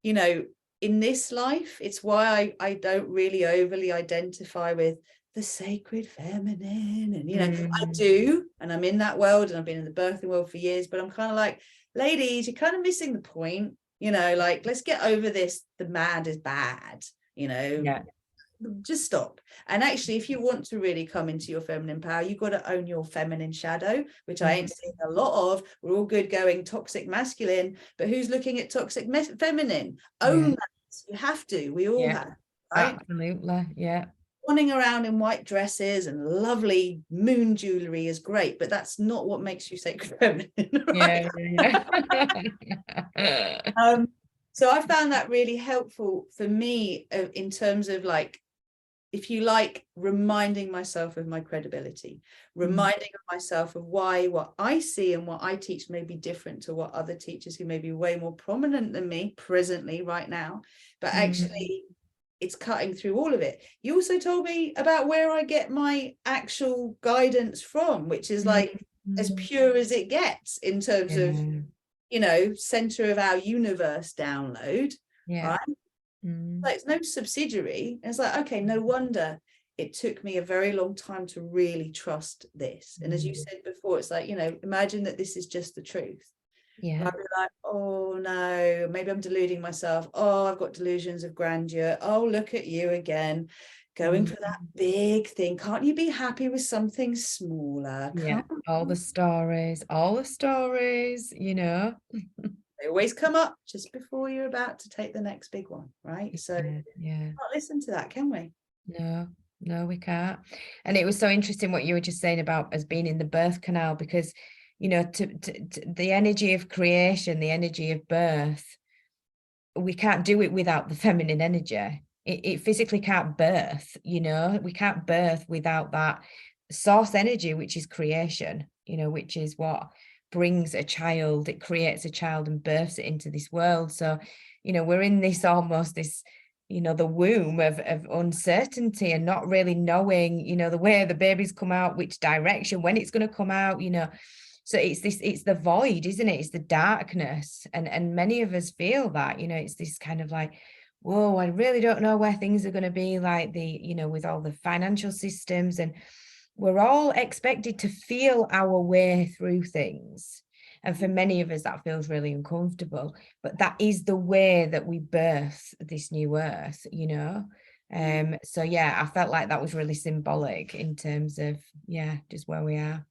you know, in this life, it's why I don't really overly identify with the sacred feminine. And, you know, I do, and I'm in that world, and I've been in the birthing world for years, but I'm kind of like, ladies, you're kind of missing the point. you know, like, let's get over this, the mad is bad, you know. Yeah. Just stop. And actually, if you want to really come into your feminine power, you've got to own your feminine shadow, which I ain't seeing a lot of. We're all good going toxic masculine, but who's looking at toxic feminine? Own that. You have to. We all have, right? Absolutely. Yeah. Running around in white dresses and lovely moon jewelry is great, but that's not what makes you sacred feminine, right? Yeah. So I found that really helpful for me in terms of, like, if you like, reminding myself of my credibility, reminding myself of why what I see and what I teach may be different to what other teachers who may be way more prominent than me presently right now, but actually it's cutting through all of it. You also told me about where I get my actual guidance from, which is like as pure as it gets in terms of, you know, center of our universe download, right? Like, it's no subsidiary. It's like, okay, no wonder it took me a very long time to really trust this. And as you said before, it's like, you know, imagine that this is just the truth. Yeah. I'd be like, oh no, maybe I'm deluding myself. Oh, I've got delusions of grandeur. Oh, look at you again, going for that big thing. Can't you be happy with something smaller? Yeah. All the stories, you know. They always come up just before you're about to take the next big one, right? So yeah, not listen to that, can we? No, we can't. And it was so interesting what you were just saying about us being in the birth canal, because, you know, to the energy of creation, the energy of birth, we can't do it without the feminine energy. It physically can't birth, you know. We can't birth without that source energy, which is creation, you know, which is what brings a child. It creates a child and births it into this world. So, you know, we're in this almost this, you know, the womb of uncertainty and not really knowing, you know, the way the baby's come out, which direction, when it's going to come out, you know. So it's the void, isn't it? It's the darkness. And many of us feel that, you know, it's this kind of like, whoa, I really don't know where things are going to be, like you know, with all the financial systems, and we're all expected to feel our way through things. And for many of us, that feels really uncomfortable, but that is the way that we birth this new earth, you know? So yeah, I felt like that was really symbolic in terms of, just where we are.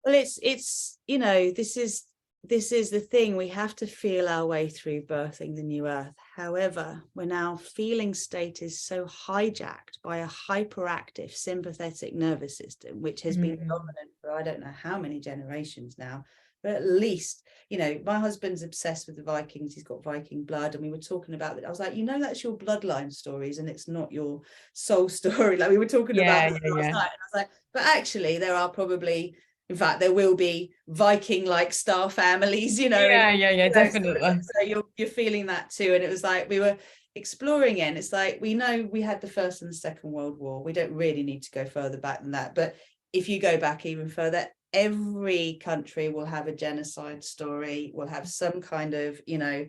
Well, it's you know, this is the thing. We have to feel our way through birthing the new earth. However, when our feeling state is so hijacked by a hyperactive sympathetic nervous system, which has been dominant for I don't know how many generations now, but at least, you know, my husband's obsessed with the Vikings. He's got Viking blood, and we were talking about that. I was like, you know, that's your bloodline stories, and it's not your soul story. Like we were talking about last night, and I was like, but actually, there are probably, in fact, there will be Viking-like star families, you know. Definitely. So you're feeling that too. And it was like we were exploring it. And it's like, we know we had the First and the Second World War. We don't really need to go further back than that. But if you go back even further, every country will have a genocide story, will have some kind of, you know,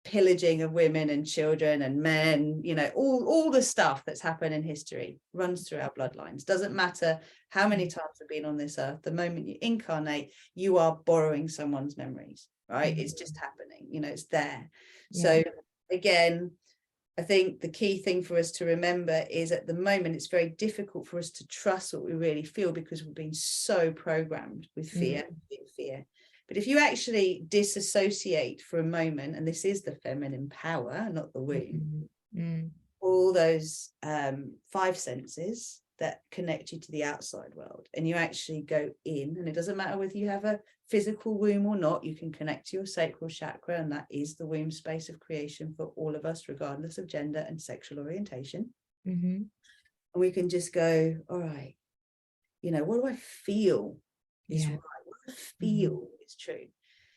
pillaging of women and children and men, you know, all the stuff that's happened in history runs through our bloodlines. Doesn't matter how many times we've been on this earth, the moment you incarnate, you are borrowing someone's memories, right? It's just happening, you know, it's there. So again, I think the key thing for us to remember is at the moment, it's very difficult for us to trust what we really feel, because we've been so programmed with fear. But if you actually disassociate for a moment, and this is the feminine power, not the womb, all those 5 senses that connect you to the outside world, and you actually go in, and it doesn't matter whether you have a physical womb or not, you can connect to your sacral chakra, and that is the womb space of creation for all of us, regardless of gender and sexual orientation. And we can just go, all right, you know, what do I feel is right? What do I feel is true?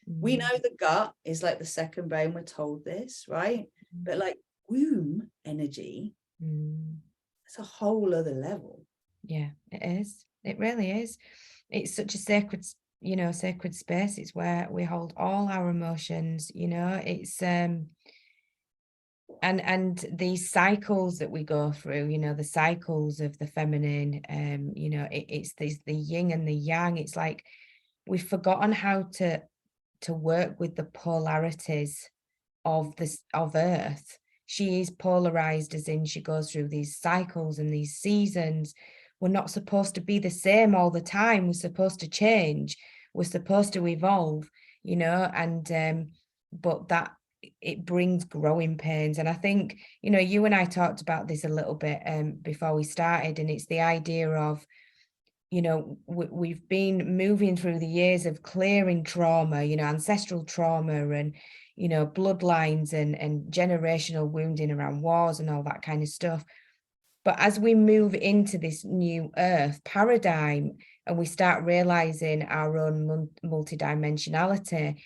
We know the gut is like the second brain, we're told this, right? But like womb energy, it's a whole other level. Yeah, it is. It really is. It's such a sacred, you know, sacred space. It's where we hold all our emotions, you know. It's and these cycles that we go through, you know, the cycles of the feminine, you know, it's the yin and the yang. It's like we've forgotten how to work with the polarities of this of Earth. She is polarized, as in she goes through these cycles and these seasons. We're not supposed to be the same all the time. We're supposed to change. We're supposed to evolve, you know, and but that it brings growing pains. And I think, you know, you and I talked about this a little bit before we started, and it's the idea of, you know, we've been moving through the years of clearing trauma, you know, ancestral trauma and, you know, bloodlines and generational wounding around wars and all that kind of stuff. But as we move into this new Earth paradigm and we start realizing our own multidimensionality,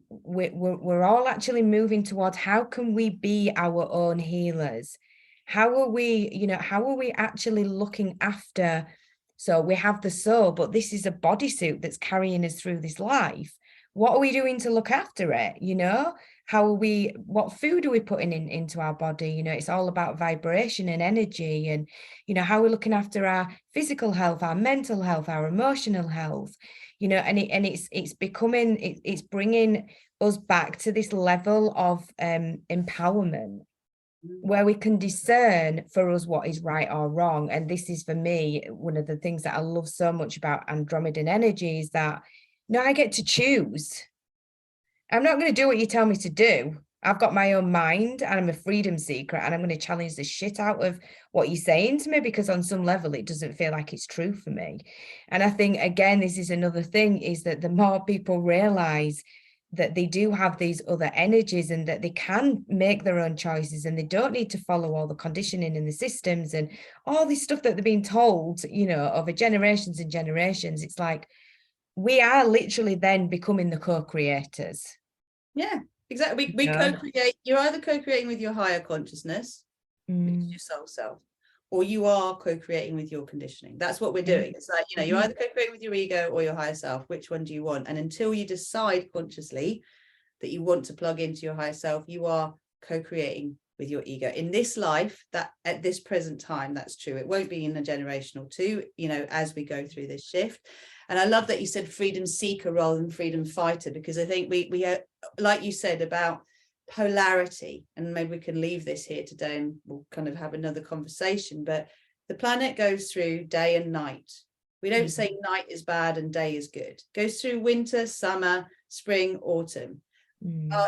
we're all actually moving towards how can we be our own healers? How are we, you know, how are we actually looking after? So we have the soul, but this is a bodysuit that's carrying us through this life. What are we doing to look after it? You know, how are we, what food are we putting into our body? You know, it's all about vibration and energy, and, you know, how we're looking after our physical health, our mental health, our emotional health, you know, and it's becoming, it's bringing us back to this level of empowerment, where we can discern for us what is right or wrong. And this is, for me, one of the things that I love so much about Andromedan energy is that, no, I get to choose. I'm not going to do what you tell me to do. I've got my own mind and I'm a freedom seeker, and I'm going to challenge the shit out of what you're saying to me, because on some level it doesn't feel like it's true for me. And I think, again, this is another thing, is that the more people realize that they do have these other energies and that they can make their own choices and they don't need to follow all the conditioning and the systems and all this stuff that they're being told, you know, over generations and generations, it's like, we are literally then becoming the co-creators. Yeah, exactly. We co-create. You're either co-creating with your higher consciousness, which is your soul self, or you are co-creating with your conditioning. That's what we're doing. It's like, you know, you're either co-creating with your ego or your higher self. Which one do you want? And until you decide consciously that you want to plug into your higher self, you are co-creating with your ego in this life. That at this present time, that's true. It won't be in a generation or two, you know, as we go through this shift. And I love that you said freedom seeker rather than freedom fighter, because I think we are, like you said, about polarity, and maybe we can leave this here today and we'll kind of have another conversation. But the planet goes through day and night. We don't say night is bad and day is good. It goes through winter, summer, spring, autumn.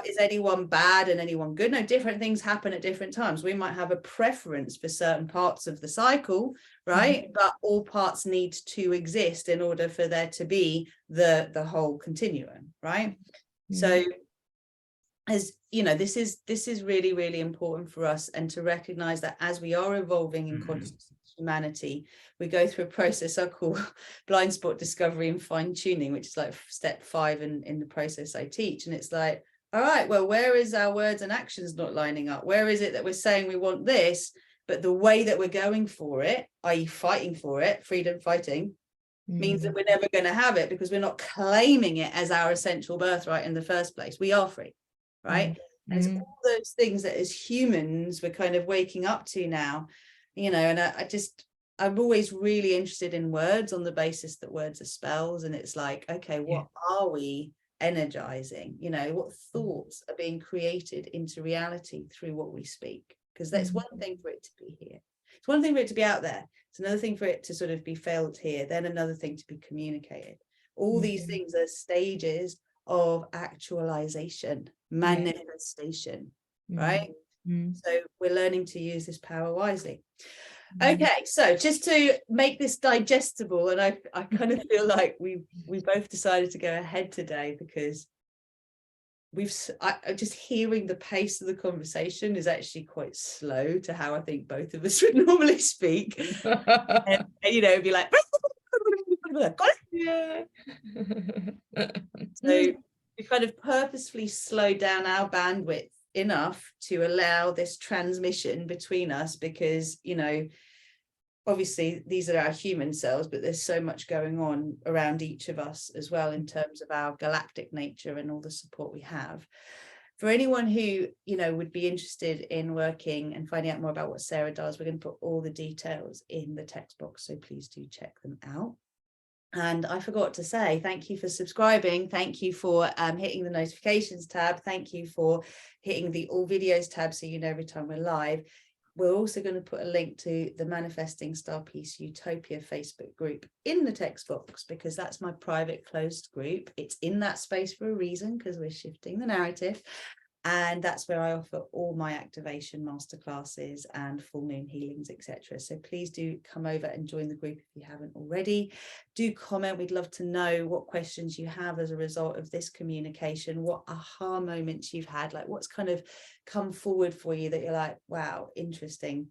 Is anyone bad and anyone good? No, different things happen at different times. We might have a preference for certain parts of the cycle, right? But all parts need to exist in order for there to be the whole continuum, right? So, as you know, this is really, really important for us, and to recognize that as we are evolving in consciousness, humanity, we go through a process I call blind spot discovery and fine tuning, which is like step 5 in the process I teach. And it's like, all right, well, where is our words and actions not lining up? Where is it that we're saying we want this, but the way that we're going for it, i.e. fighting for it, freedom fighting, means that we're never going to have it, because we're not claiming it as our essential birthright in the first place. We are free, right? And it's all those things that as humans we're kind of waking up to now, you know. And I'm always really interested in words on the basis that words are spells. And it's like, okay, what are we energizing? You know, what thoughts are being created into reality through what we speak? Because that's one thing for it to be here. It's one thing for it to be out there. It's another thing for it to sort of be felt here. Then another thing to be communicated. All these things are stages of actualization, manifestation, right? So we're learning to use this power wisely. Okay, so just to make this digestible, and I kind of feel like we both decided to go ahead today because just hearing the pace of the conversation is actually quite slow to how I think both of us would normally speak. and you know, be like, yeah. So we kind of purposefully slow down our bandwidth enough to allow this transmission between us, because, you know, obviously these are our human selves, but there's so much going on around each of us as well in terms of our galactic nature and all the support we have. For anyone who, you know, would be interested in working and finding out more about what Sarah does, we're going to put all the details in the text box, so please do check them out. And I forgot to say, thank you for subscribing. Thank you for hitting the notifications tab. Thank you for hitting the all videos tab so you know every time we're live. We're also going to put a link to the Manifesting Star Piece Utopia Facebook group in the text box, because that's my private closed group. It's in that space for a reason, because we're shifting the narrative. And that's where I offer all my activation masterclasses and full moon healings, etc. So please do come over and join the group if you haven't already. Do comment. We'd love to know what questions you have as a result of this communication, what aha moments you've had, like what's kind of come forward for you that you're like, wow, interesting.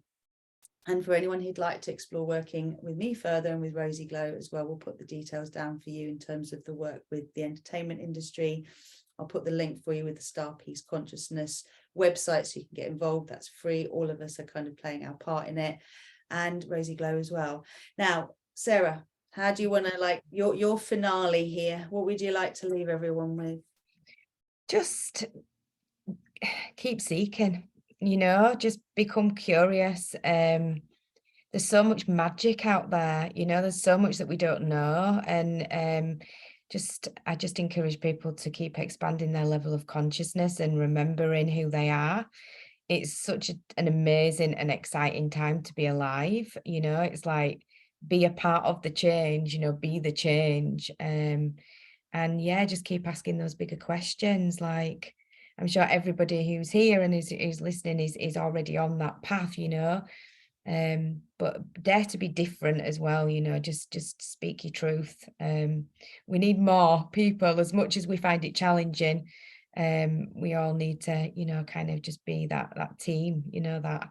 And for anyone who'd like to explore working with me further and with RozyGlow as well, we'll put the details down for you in terms of the work with the entertainment industry. I'll put the link for you with the Star Piece Consciousness website so you can get involved. That's free. All of us are kind of playing our part in it, and RozyGlow as well. Now, Sarah, how do you want to, like, your finale here? What would you like to leave everyone with? Just keep seeking, just become curious. There's so much magic out there, there's so much that we don't know. And I just encourage people to keep expanding their level of consciousness and remembering who they are. It's such an amazing and exciting time to be alive. It's like, be a part of the change, be the change. And yeah, just keep asking those bigger questions. Like, I'm sure everybody who's here and is listening is already on that path, but dare to be different as well, just speak your truth. We need more people. As much as we find it challenging, we all need to, kind of just be that team, that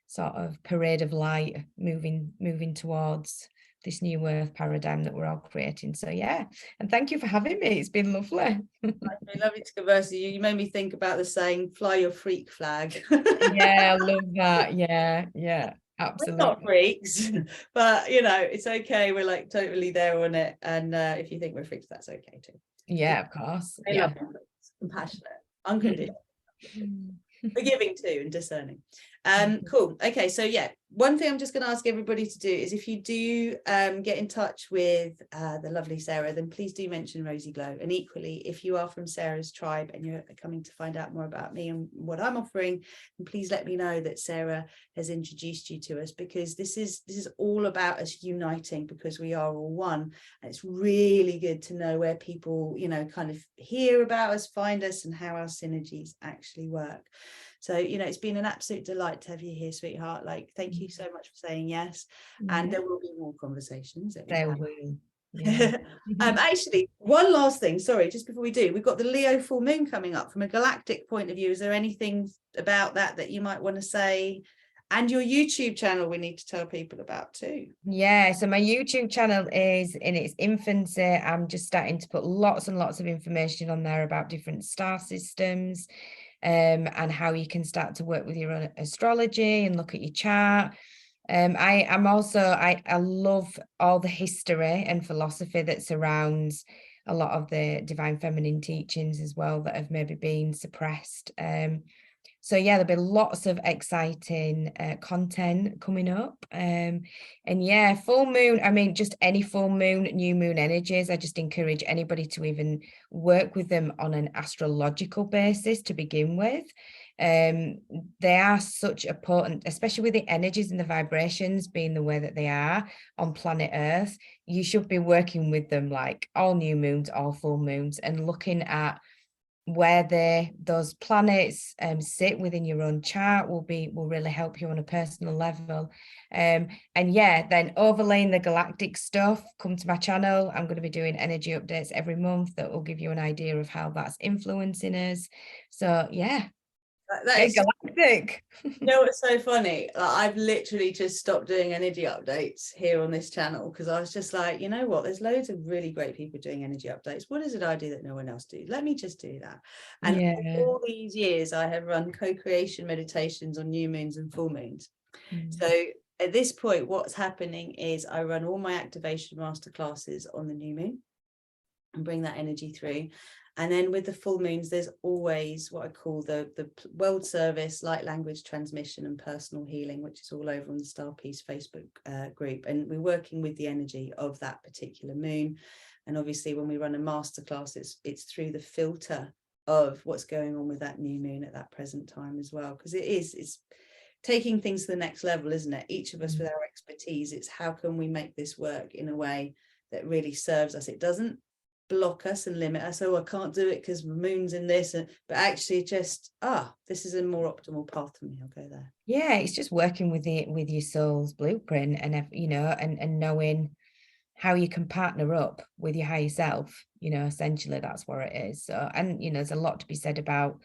sort of parade of light moving towards this new earth paradigm that we're all creating. So yeah, and thank you for having me. It's been lovely. It's been lovely to converse with you. You made me think about the saying, fly your freak flag. Yeah, I love that. Yeah, absolutely. We're not freaks, but it's okay. We're like totally there on it. And if you think we're freaks, that's okay too. Yeah, of course. I love them. Compassionate, unconditional, forgiving too, and discerning. Cool. Okay, so yeah, one thing I'm just going to ask everybody to do is, if you do get in touch with the lovely Sarah, then please do mention RozyGlow. And equally, if you are from Sarah's tribe and you're coming to find out more about me and what I'm offering, then please let me know that Sarah has introduced you to us, because this is all about us uniting, because we are all one. And it's really good to know where people kind of hear about us, find us, and how our synergies actually work. So, it's been an absolute delight to have you here, sweetheart. Like, thank you so much for saying yes. And there will be more conversations. There will. Yeah. Actually, one last thing, sorry, just before we do, we've got the Leo full moon coming up. From a galactic point of view, is there anything about that you might want to say? And your YouTube channel we need to tell people about too. Yeah, so my YouTube channel is in its infancy. I'm just starting to put lots and lots of information on there about different star systems, and how you can start to work with your own astrology and look at your chart. I love all the history and philosophy that surrounds a lot of the divine feminine teachings as well that have maybe been suppressed. So yeah, there'll be lots of exciting content coming up. And yeah, full moon, I mean, just any full moon, new moon energies, I just encourage anybody to even work with them on an astrological basis to begin with. They are such a potent, especially with the energies and the vibrations being the way that they are on planet Earth. You should be working with them like all new moons, all full moons, and looking at where those planets sit within your own chart will really help you on a personal level. And yeah, then overlaying the galactic stuff, come to my channel. I'm going to be doing energy updates every month that will give you an idea of how that's influencing us. So yeah, that is galactic. What's so funny? I've literally just stopped doing energy updates here on this channel, because I was just like, you know what, there's loads of really great people doing energy updates. What is it I do that no one else do? Let me just do that. And all these years I have run co-creation meditations on new moons and full moons. So at this point, what's happening is I run all my activation masterclasses on the new moon and bring that energy through. And then with the full moons, there's always what I call the world service, light language transmission and personal healing, which is all over on the Star Peace Facebook group. And we're working with the energy of that particular moon. And obviously when we run a masterclass, it's through the filter of what's going on with that new moon at that present time as well. Because it's taking things to the next level, isn't it? Each of us with our expertise, it's how can we make this work in a way that really serves us. It doesn't block us and limit us. Oh, I can't do it because the moon's in this, but actually just this is a more optimal path for me. I'll go there. Yeah, it's just working with your soul's blueprint, and you know, and knowing how you can partner up with your higher self. You know, essentially that's what it is. So, and you know, there's a lot to be said about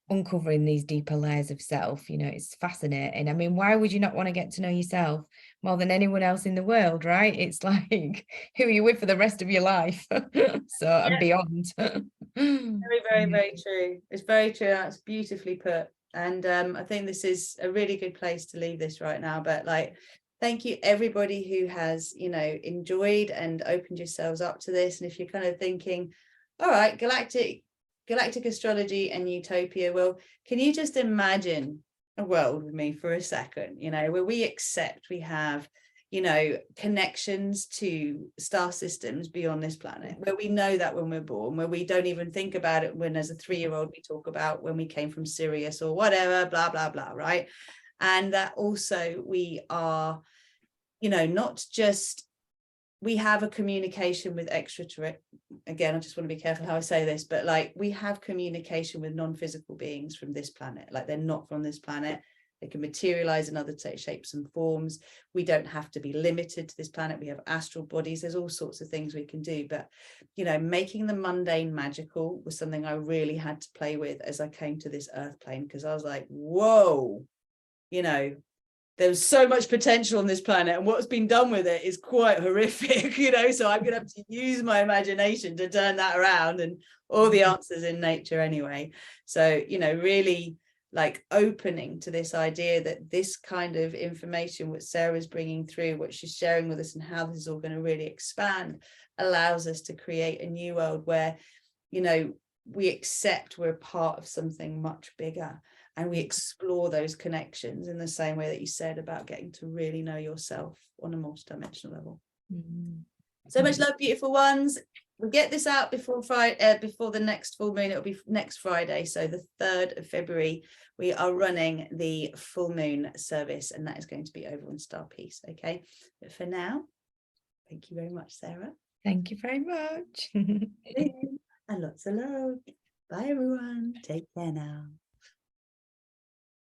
uncovering these deeper layers of self. You know, it's fascinating. I mean, why would you not want to get to know yourself more than anyone else in the world, right? It's like, who are you with for the rest of your life? So, and beyond. Very, very, very true. It's very true. That's beautifully put. And I think this is a really good place to leave this right now. But like, thank you everybody who has, you know, enjoyed and opened yourselves up to this. And if you're kind of thinking, all right, Galactic Astrology and Utopia, well, can you just imagine a world with me for a second, you know, where we accept we have, you know, connections to star systems beyond this planet, where we know that when we're born, where we don't even think about it when as a 3-year-old we talk about when we came from Sirius or whatever, blah, blah, blah, right? And that also we are, you know, not just, we have a communication with extraterrestrial, again, I just want to be careful how I say this, but like we have communication with non-physical beings from this planet, like they're not from this planet. They can materialize in other shapes and forms. We don't have to be limited to this planet. We have astral bodies. There's all sorts of things we can do. But, you know, making the mundane magical was something I really had to play with as I came to this earth plane, because I was like, whoa, you know, there's so much potential on this planet, and what's been done with it is quite horrific, you know, so I'm gonna have to use my imagination to turn that around, and all the answers in nature anyway. So, you know, really like opening to this idea that this kind of information, what Sarah's bringing through, what she's sharing with us, and how this is all going to really expand, allows us to create a new world where, you know, we accept we're part of something much bigger. And we explore those connections in the same way that you said about getting to really know yourself on a multidimensional level. So much love, beautiful ones. We'll get this out before Friday, before the next full moon. It'll be next Friday, so the 3rd of February. We are running the full moon service, and that is going to be over on Star Peace. Okay, but for now, thank you very much, Sarah. Thank you very much. And lots of love. Bye, everyone. Take care now.